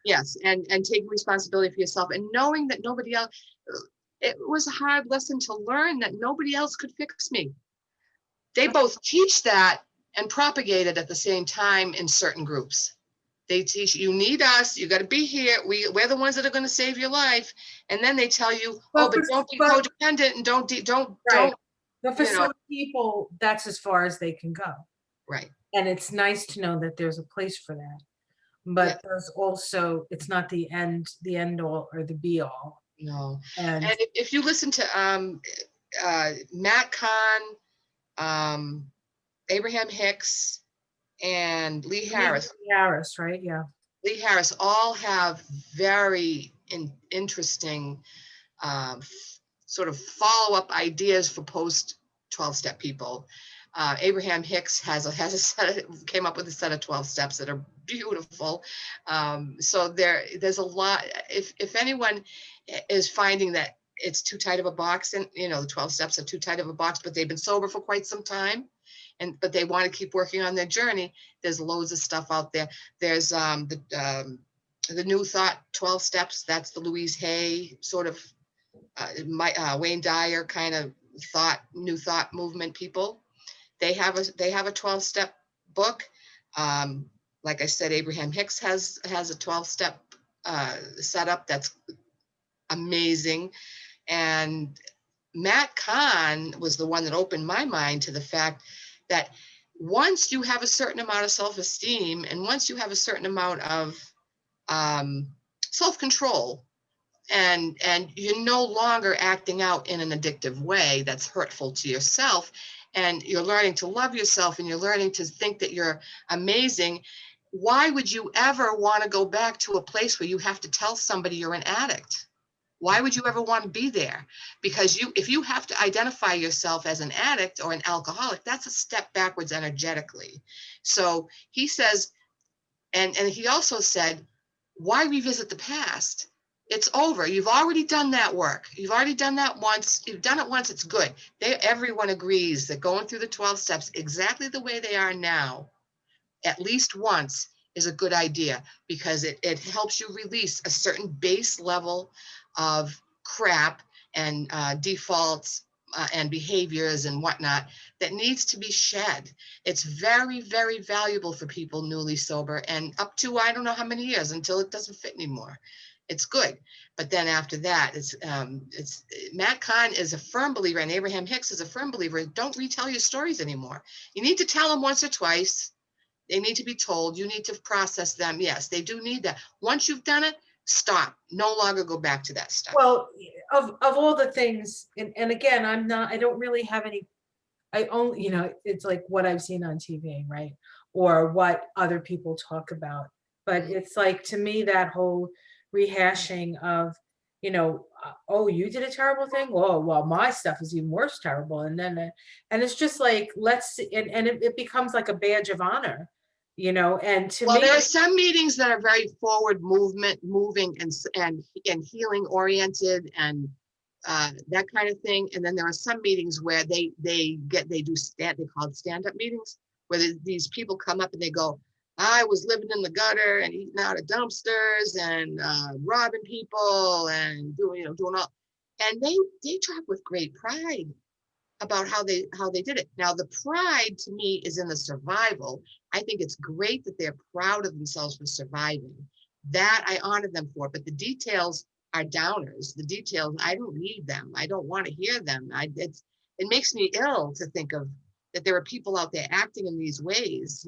Yes. And taking responsibility for yourself and knowing that nobody else, it was a hard lesson to learn that nobody else could fix me. They both teach that and propagate it at the same time in certain groups. They teach you need us, you got to be here. We're the ones that are going to save your life. And then they tell you, but don't be codependent and don't. But for some people, that's as far as they can go. Right. And it's nice to know that there's a place for that. But there's also, it's not the end all or the be all. No. And if you listen to Matt Kahn, Abraham Hicks, and Lee Harris. Lee Harris, right? Yeah. Lee Harris all have very interesting sort of follow-up ideas for post 12-step people. Abraham Hicks came up with a set of 12 steps that are beautiful. So there's a lot. If anyone is finding that it's too tight of a box, and the 12 steps are too tight of a box, but they've been sober for quite some time, but they want to keep working on their journey, there's loads of stuff out there. There's the New Thought 12 steps. That's the Louise Hay sort of Wayne Dyer kind of new thought movement people. They have a 12-step book. Like I said, Abraham Hicks has a 12-step setup that's amazing. And Matt Kahn was the one that opened my mind to the fact that once you have a certain amount of self-esteem and once you have a certain amount of self-control, and you're no longer acting out in an addictive way that's hurtful to yourself, and you're learning to love yourself, and you're learning to think that you're amazing, why would you ever want to go back to a place where you have to tell somebody you're an addict? Why would you ever want to be there? Because if you have to identify yourself as an addict or an alcoholic, that's a step backwards energetically. So he says, and he also said, why revisit the past? It's over. You've already done that work. You've already done that once. You've done it once. It's good. Everyone agrees that going through the 12 steps exactly the way they are now, at least once, is a good idea, because it helps you release a certain base level of crap and defaults and behaviors and whatnot that needs to be shed. It's very, very valuable for people newly sober, and up to I don't know how many years until it doesn't fit anymore. It's good. But then after that, it's Matt Kahn is a firm believer, and Abraham Hicks is a firm believer. Don't retell your stories anymore. You need to tell them once or twice. They need to be told. You need to process them. Yes, they do need that. Once you've done it, stop. No longer go back to that stuff. Well, of all the things, and again, I don't really have any, I only, it's like what I've seen on TV, right? Or what other people talk about. But it's like, to me, that whole rehashing of, oh, you did a terrible thing. Oh, well, my stuff is even worse terrible. And then, and it's just like, and it becomes like a badge of honor, and to Well, me, there are some meetings that are very forward moving and healing oriented and that kind of thing. And then there are some meetings where they call it stand-up meetings, where these people come up and they go, I was living in the gutter and eating out of dumpsters and robbing people and doing all, and they talk with great pride about how they did it. Now, the pride to me is in the survival. I think it's great that they're proud of themselves for surviving. That I honor them for, but the details are downers. The details, I don't need them. I don't want to hear them. It makes me ill to think of that there are people out there acting in these ways,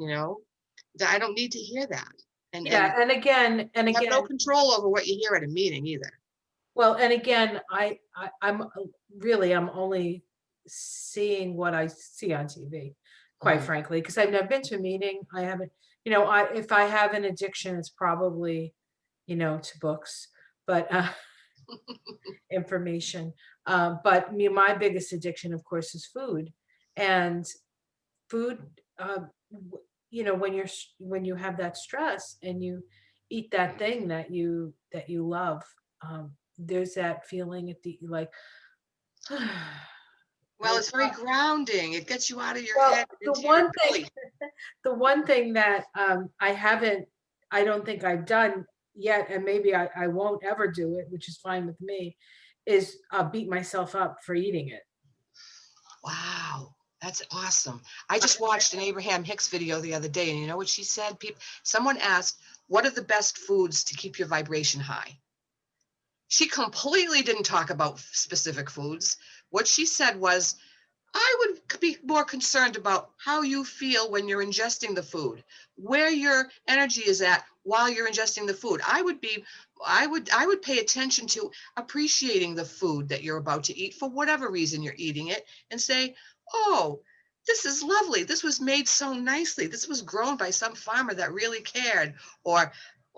that I don't need to hear that. And and again, you have no control over what you hear at a meeting either. well, and again, I'm only seeing what I see on TV, quite frankly, because I've never been to a meeting. I haven't, if I have an addiction, it's probably, to books, but information. But my biggest addiction, of course, is food, and food. When you have that stress and you eat that thing that you love, there's that feeling at the like. Well, it's very grounding. It gets you out of your Well, head the into your one belly. thing, the one thing that I don't think I've done yet, and maybe I won't ever do it, which is fine with me, is beat myself up for eating it. Wow, that's awesome. I just watched an Abraham Hicks video the other day, and you know what she said? Someone asked, what are the best foods to keep your vibration high? She completely didn't talk about specific foods. What she said was, I would be more concerned about how you feel when you're ingesting the food, where your energy is at while you're ingesting the food. I would pay attention to appreciating the food that you're about to eat for whatever reason you're eating it, and say, oh, this is lovely. This was made so nicely. This was grown by some farmer that really cared. Or,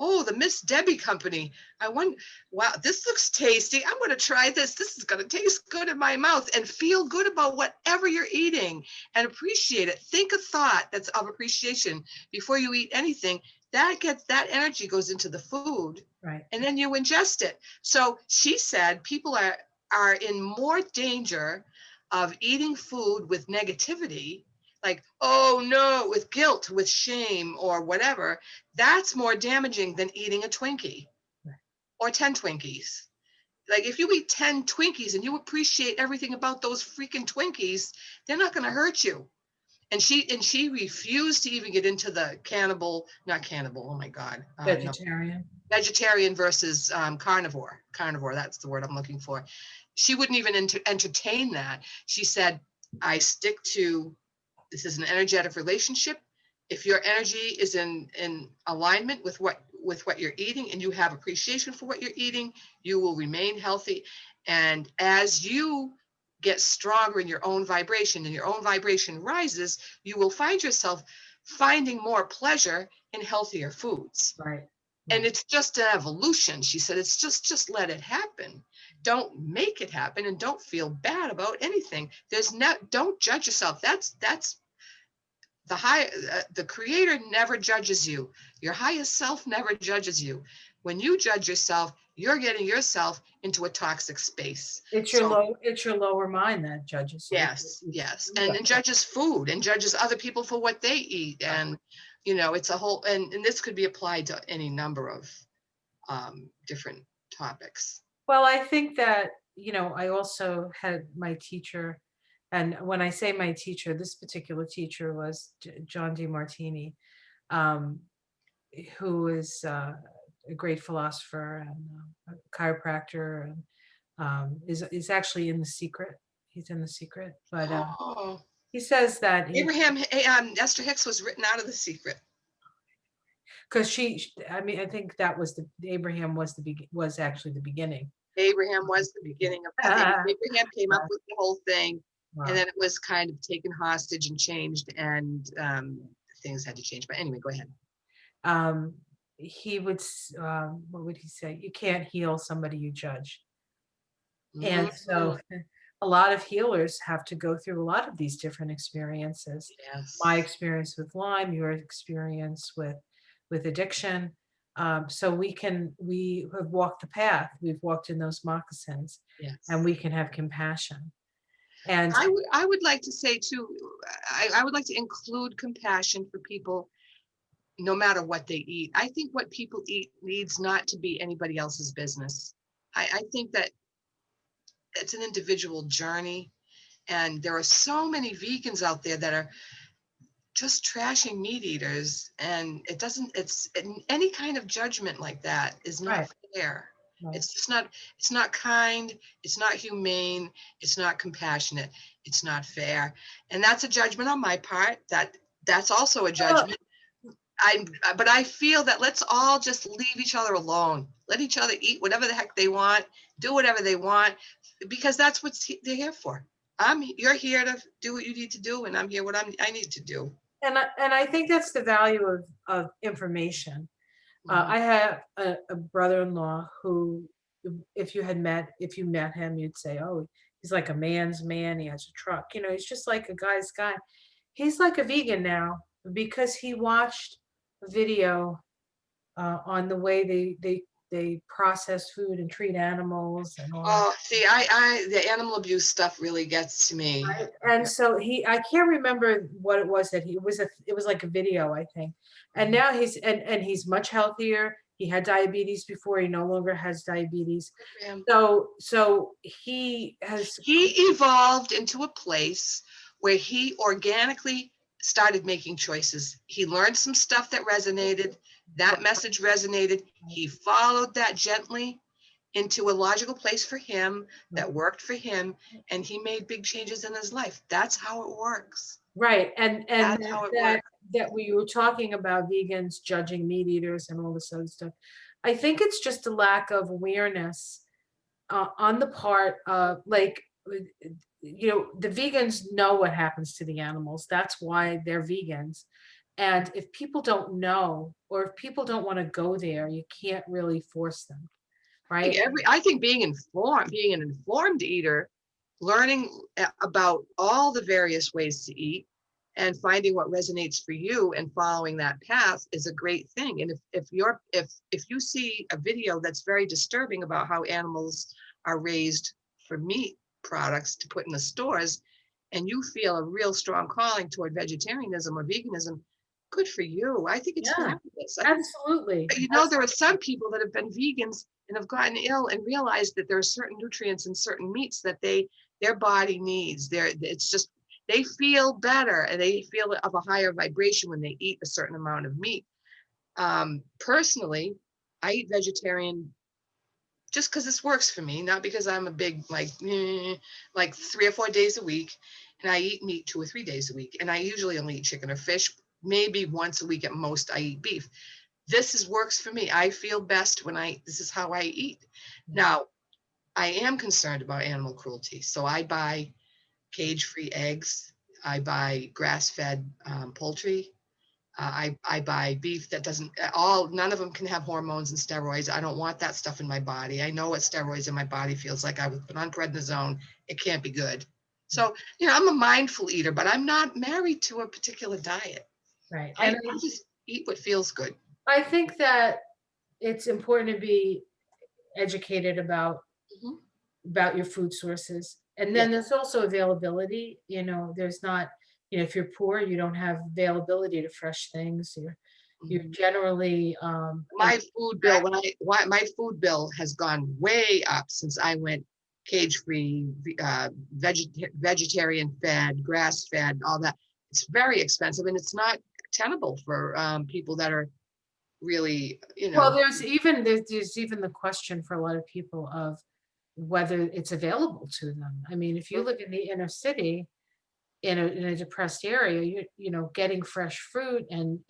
oh, the Miss Debbie company. Wow, this looks tasty. I'm going to try this. This is going to taste good in my mouth, and feel good about whatever you're eating and appreciate it. Think a thought that's of appreciation before you eat anything. That energy goes into the food, Right. And then you ingest it. So she said people are in more danger of eating food with negativity, like, oh no, with guilt, with shame, or whatever. That's more damaging than eating a Twinkie or 10 Twinkies. Like, if you eat 10 Twinkies and you appreciate everything about those freaking Twinkies, they're not going to hurt you. And she refused to even get into the not cannibal, oh my God. Vegetarian. No, vegetarian versus carnivore. Carnivore, that's the word I'm looking for. She wouldn't even entertain that. She said, I stick to, this is an energetic relationship. If your energy is in alignment with what you're eating, and you have appreciation for what you're eating, you will remain healthy. And as you get stronger in your own vibration and your own vibration rises, you will find yourself finding more pleasure in healthier foods. Right. And it's just an evolution. She said, it's just let it happen. Don't make it happen, and don't feel bad about anything. Don't judge yourself. That's the creator never judges you. Your highest self never judges you. When you judge yourself, you're getting yourself into a toxic space. It's your lower mind that judges you. Yes. And judges food and judges other people for what they eat. And, it's a whole, and this could be applied to any number of different topics. Well, I think that, I also had my teacher, and when I say my teacher, this particular teacher was John DeMartini, um, who is a great philosopher and a chiropractor, and is actually in The Secret. He's in The Secret, but he says that Esther Hicks was written out of The Secret. Because I think that was Abraham was actually the beginning. Abraham was the beginning of Abraham came up with the whole thing, and then it was kind of taken hostage and changed, and things had to change. But anyway, go ahead. He would, what would he say? You can't heal somebody you judge. Mm-hmm. And so a lot of healers have to go through a lot of these different experiences. Yes. My experience with Lyme, your experience with addiction. So we have walked the path. We've walked in those moccasins. Yes. And we can have compassion. And I would like to say too, I would like to include compassion for people, no matter what they eat. I think what people eat needs not to be anybody else's business. I think that it's an individual journey, and there are so many vegans out there that are just trashing meat eaters, and it's any kind of judgment like that is not fair. Right. It's not kind, it's not humane, it's not compassionate, it's not fair. And that's a judgment on my part. That's also a judgment. But I feel that let's all just leave each other alone. Let each other eat whatever the heck they want, do whatever they want, because that's what they're here for. You're here to do what you need to do, and I'm here what I need to do. And I think that's the value of information. I have a brother-in-law who, if you met him, you'd say, oh, he's like a man's man. He has a truck. He's just like a guy's guy. He's like a vegan now because he watched a video on the way they process food and treat animals and all. Oh, see, the animal abuse stuff really gets to me. Right? And so I can't remember what it was that it was like a video, I think. And now he's much healthier. He had diabetes before. He no longer has diabetes. So he evolved into a place where he organically started making choices. He learned some stuff that resonated. That message resonated. He followed that gently into a logical place for him that worked for him, and he made big changes in his life. That's how it works. Right. And that we were talking about vegans judging meat eaters and all this other stuff. I think it's just a lack of awareness on the part of, like, the vegans know what happens to the animals. That's why they're vegans. And if people don't know, or if people don't want to go there, you can't really force them. Right. I think being an informed eater, learning about all the various ways to eat and finding what resonates for you and following that path is a great thing. And if you see a video that's very disturbing about how animals are raised for meat products to put in the stores, and you feel a real strong calling toward vegetarianism or veganism, good for you. I think it's fabulous. Absolutely. But there are some people that have been vegans and have gotten ill and realized that there are certain nutrients in certain meats that their body needs. They feel better, and they feel of a higher vibration when they eat a certain amount of meat. Personally, I eat vegetarian just because this works for me, not because I'm a big like 3 or 4 days a week, and I eat meat 2 or 3 days a week, and I usually only eat chicken or fish. Maybe once a week at most I eat beef. This works for me. I feel best when this is how I eat. Now, I am concerned about animal cruelty. So I buy cage-free eggs. I buy grass-fed poultry. I buy beef that doesn't none of them can have hormones and steroids. I don't want that stuff in my body. I know what steroids in my body feels like. I was put on prednisone. It can't be good. So, I'm a mindful eater, but I'm not married to a particular diet. Right. I just eat what feels good. I think that it's important to be educated about your food sources. And then there's also availability. There's not, if you're poor, you don't have availability to fresh things. You're generally my food bill my food bill has gone way up since I went cage-free, vegetarian fed, grass fed, all that. It's very expensive, and it's not tenable for people that are really, well, there's even the question for a lot of people of whether it's available to them. I mean, if you live in the inner city in a depressed area, getting fresh fruit and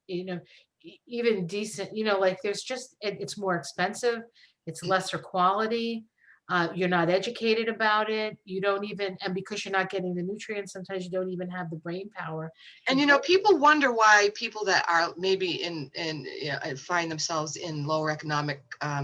even decent, like there's just it's more expensive, it's lesser quality. You're not educated about it. You don't even, and because you're not getting the nutrients, sometimes you don't even have the brain power. And people wonder why people that are maybe find themselves in lower economic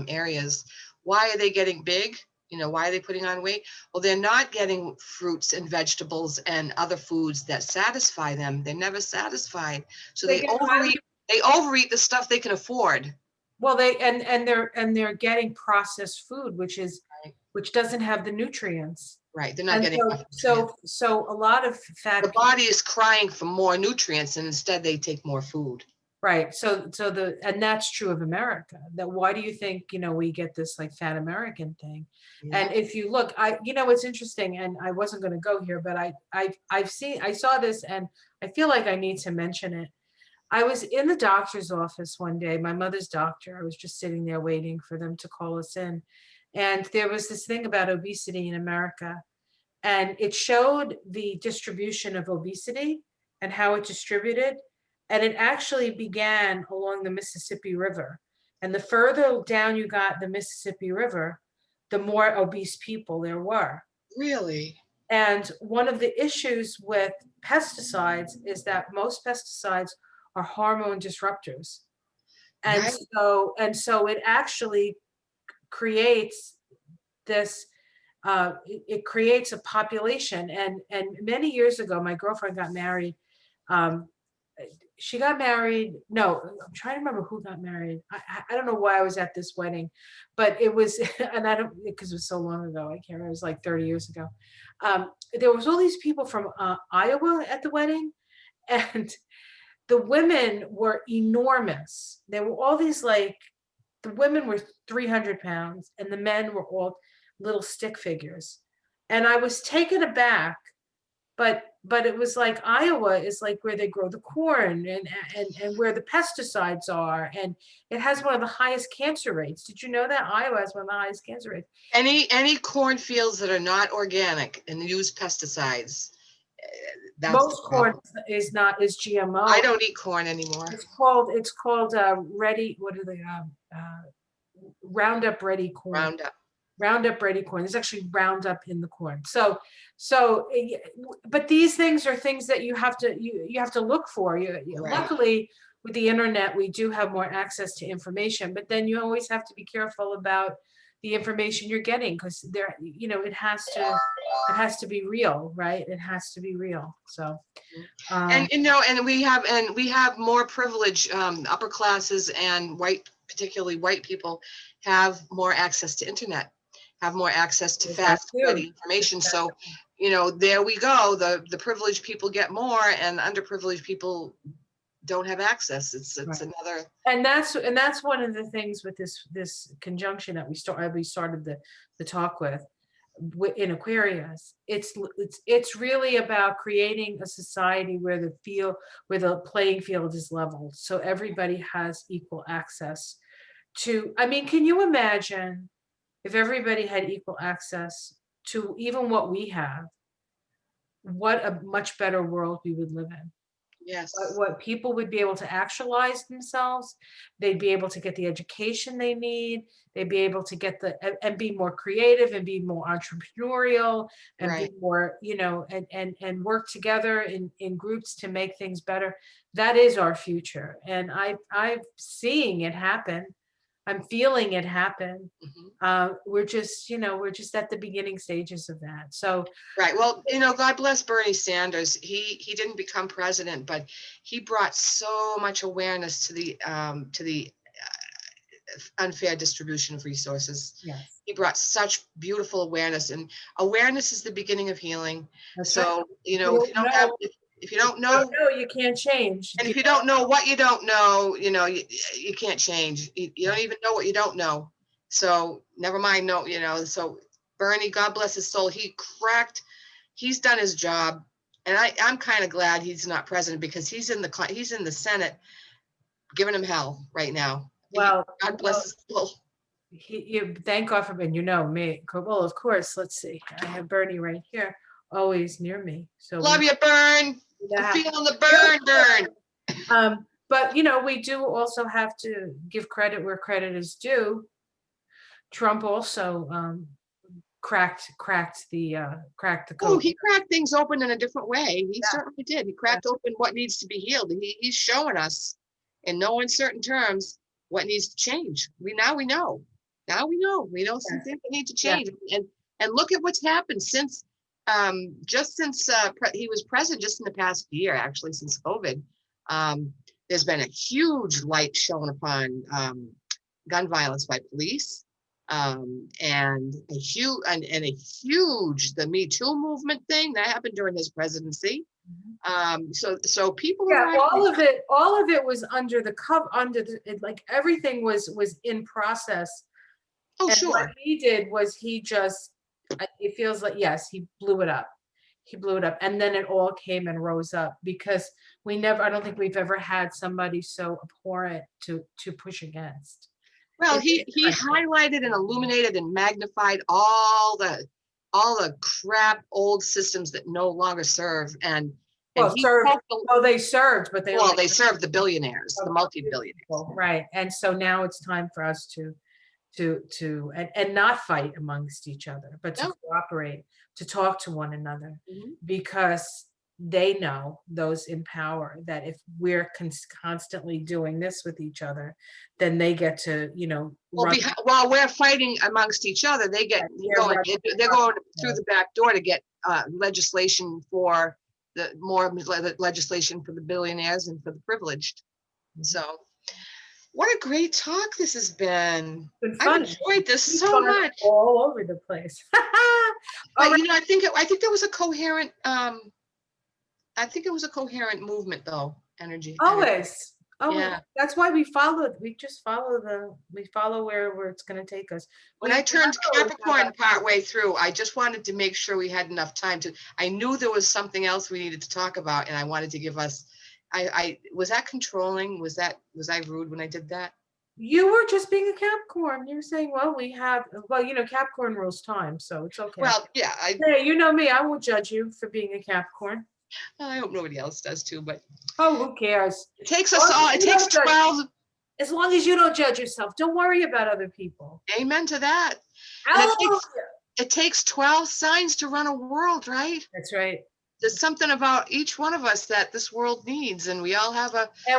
areas, why are they getting big? Why are they putting on weight? Well, they're not getting fruits and vegetables and other foods that satisfy them. They're never satisfied. So they overeat the stuff they can afford. Well, they're getting processed food, which doesn't have the nutrients. Right. They're not getting so a lot of fat. The body is crying for more nutrients, and instead they take more food. Right. And that's true of America. That why do you think, we get this like fat American thing? Yeah. And if you look, it's interesting, and I wasn't going to go here, but I saw this, and I feel like I need to mention it. I was in the doctor's office one day, my mother's doctor. I was just sitting there waiting for them to call us in. And there was this thing about obesity in America, and it showed the distribution of obesity and how it distributed. And it actually began along the Mississippi River. And the further down you got the Mississippi River, the more obese people there were. Really? And one of the issues with pesticides is that most pesticides are hormone disruptors. And so it actually creates this, it creates a population. And many years ago, my girlfriend got married. She got married. No, I'm trying to remember who got married. I don't know why I was at this wedding, but it was, and I don't, because it was so long ago. I can't remember. It was like 30 years ago. There was all these people from Iowa at the wedding, and the women were enormous. There were all these the women were 300 pounds, and the men were all little stick figures. And I was taken aback. But it was like Iowa is like where they grow the corn and where the pesticides are, and it has one of the highest cancer rates. Did you know that Iowa has one of the highest cancer rates? Any cornfields that are not organic and use pesticides. Most corn is GMO. I don't eat corn anymore. It's called ready. What are they? Roundup Ready corn. Roundup Ready corn. There's actually Roundup in the corn. So, but these things are things that you have to look for. Right. Luckily, with the internet, we do have more access to information, but then you always have to be careful about the information you're getting, because there, it has to be real, right? It has to be real. So, and we have more privilege. Upper classes and particularly white people, have more access to internet. Have more access to fast information. So, there we go. The privileged people get more, and underprivileged people don't have access. It's right. Another. And that's one of the things with this conjunction that we started the talk with in Aquarius. It's really about creating a society where the playing field is leveled, so everybody has equal access to. I mean, can you imagine? If everybody had equal access to even what we have, what a much better world we would live in. Yes. what people would be able to actualize themselves. They'd be able to get the education they need. They'd be able to get and be more creative and be more entrepreneurial and be Right. more, and work together in groups to make things better. That is our future. And I'm seeing it happen. I'm feeling it happen. Mhm. We're just at the beginning stages of that. So Right. Well, God bless Bernie Sanders. He didn't become president, but he brought so much awareness to the unfair distribution of resources. yes, He brought such beautiful awareness, and awareness is the beginning of healing. that's right. So, You if you don't don't have, know. if you don't You don't know, know, you can't change. and You if you know? don't know what you don't know, you can't change. You don't even know what you don't know. So never mind. No, so Bernie, God bless his soul. He's done his job. And I'm kind of glad he's not president, because he's in the Senate giving him hell right now. Well, God bless his soul. you thank God for, and me. Well, of course, let's see. I have Bernie right here, always near me. So Love you, Burn. I'm yeah. feeling the burn. But we do also have to give credit where credit is due. Trump also cracked the Oh, code. he cracked things open in a different way. He Yeah. certainly did. He cracked open what needs to be healed. He's showing us in no uncertain terms what needs to change. Now we know. Now we know. We know some things that need to Yeah. change. And look at what's happened since he was president, just in the past year, actually, since COVID. There's been a huge light shown upon gun violence by police. And a huge the Me Too movement thing that happened during his presidency. So people are actually, all of it was under the cover, like everything was in process. oh And what sure, he did was it feels like, yes, he blew it up. He blew it up. And then it all came and rose up, because I don't think we've ever had somebody so abhorrent to push against. well In this he country. highlighted and illuminated and magnified all the crap old systems that no longer serve, and Well, he served, poked they served, but they well only they serve the billionaires, the multi-billionaires. right. And so now it's time for us and not fight amongst each other, but to No. cooperate, to talk to one another, Mhm. because they know, those in power, that if we're constantly doing this with each other, then they get to, Well, run. while we're fighting amongst each other, they're going through the back door to get legislation for legislation for the billionaires and for the privileged. Mhm. So, what a great talk this has been. Been I've fun. enjoyed this It's so fun much. all over the place. But I think there was a coherent movement though. Energy. Always. Yeah. That's why we just follow where it's going to take us. When I turned Capricorn partway through, I just wanted to make sure we had enough time I knew there was something else we needed to talk about, and I wanted to give us, was that controlling? Was I rude when I did that? You were just being a Capricorn. You're saying, well, Capricorn rules time, so it's okay. Well, yeah, Hey, you know me, I won't judge you for being a Capricorn. I hope nobody else does too, but Oh, who cares? it takes us all, it takes 12. As long as you don't judge yourself, don't worry about other people. Amen to that. And it takes 12 signs to run a world, right? That's right. There's something about each one of us that this world needs, and we all have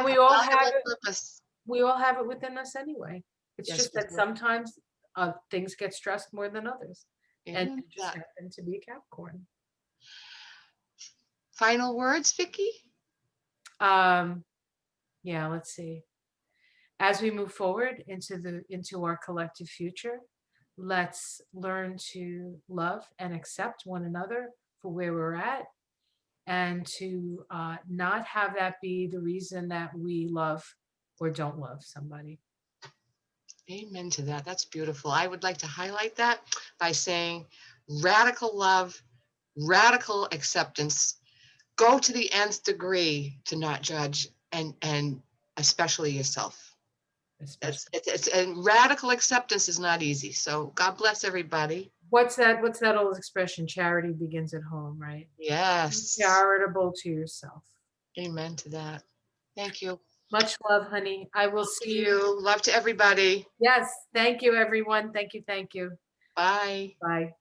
we all have it. Purpose. We all have it within us anyway. It's Yes, just that sometimes things get stressed more than others. And you just happen to be a Capricorn. Final words, Vicki? Yeah, let's see. As we move forward into our collective future, let's learn to love and accept one another for where we're at, and to not have that be the reason that we love or don't love somebody. Amen to that. That's beautiful. I would like to highlight that by saying radical love, radical acceptance. Go to the nth degree to not judge, and especially yourself. And radical acceptance is not easy. So God bless everybody. What's that old expression? Charity begins at home, right? Yes. Be charitable to yourself. Amen to that. Thank you. Much love, honey. I will Love to see you. you. Love to everybody. Yes, thank you, everyone. Thank you, thank you. Bye. Bye.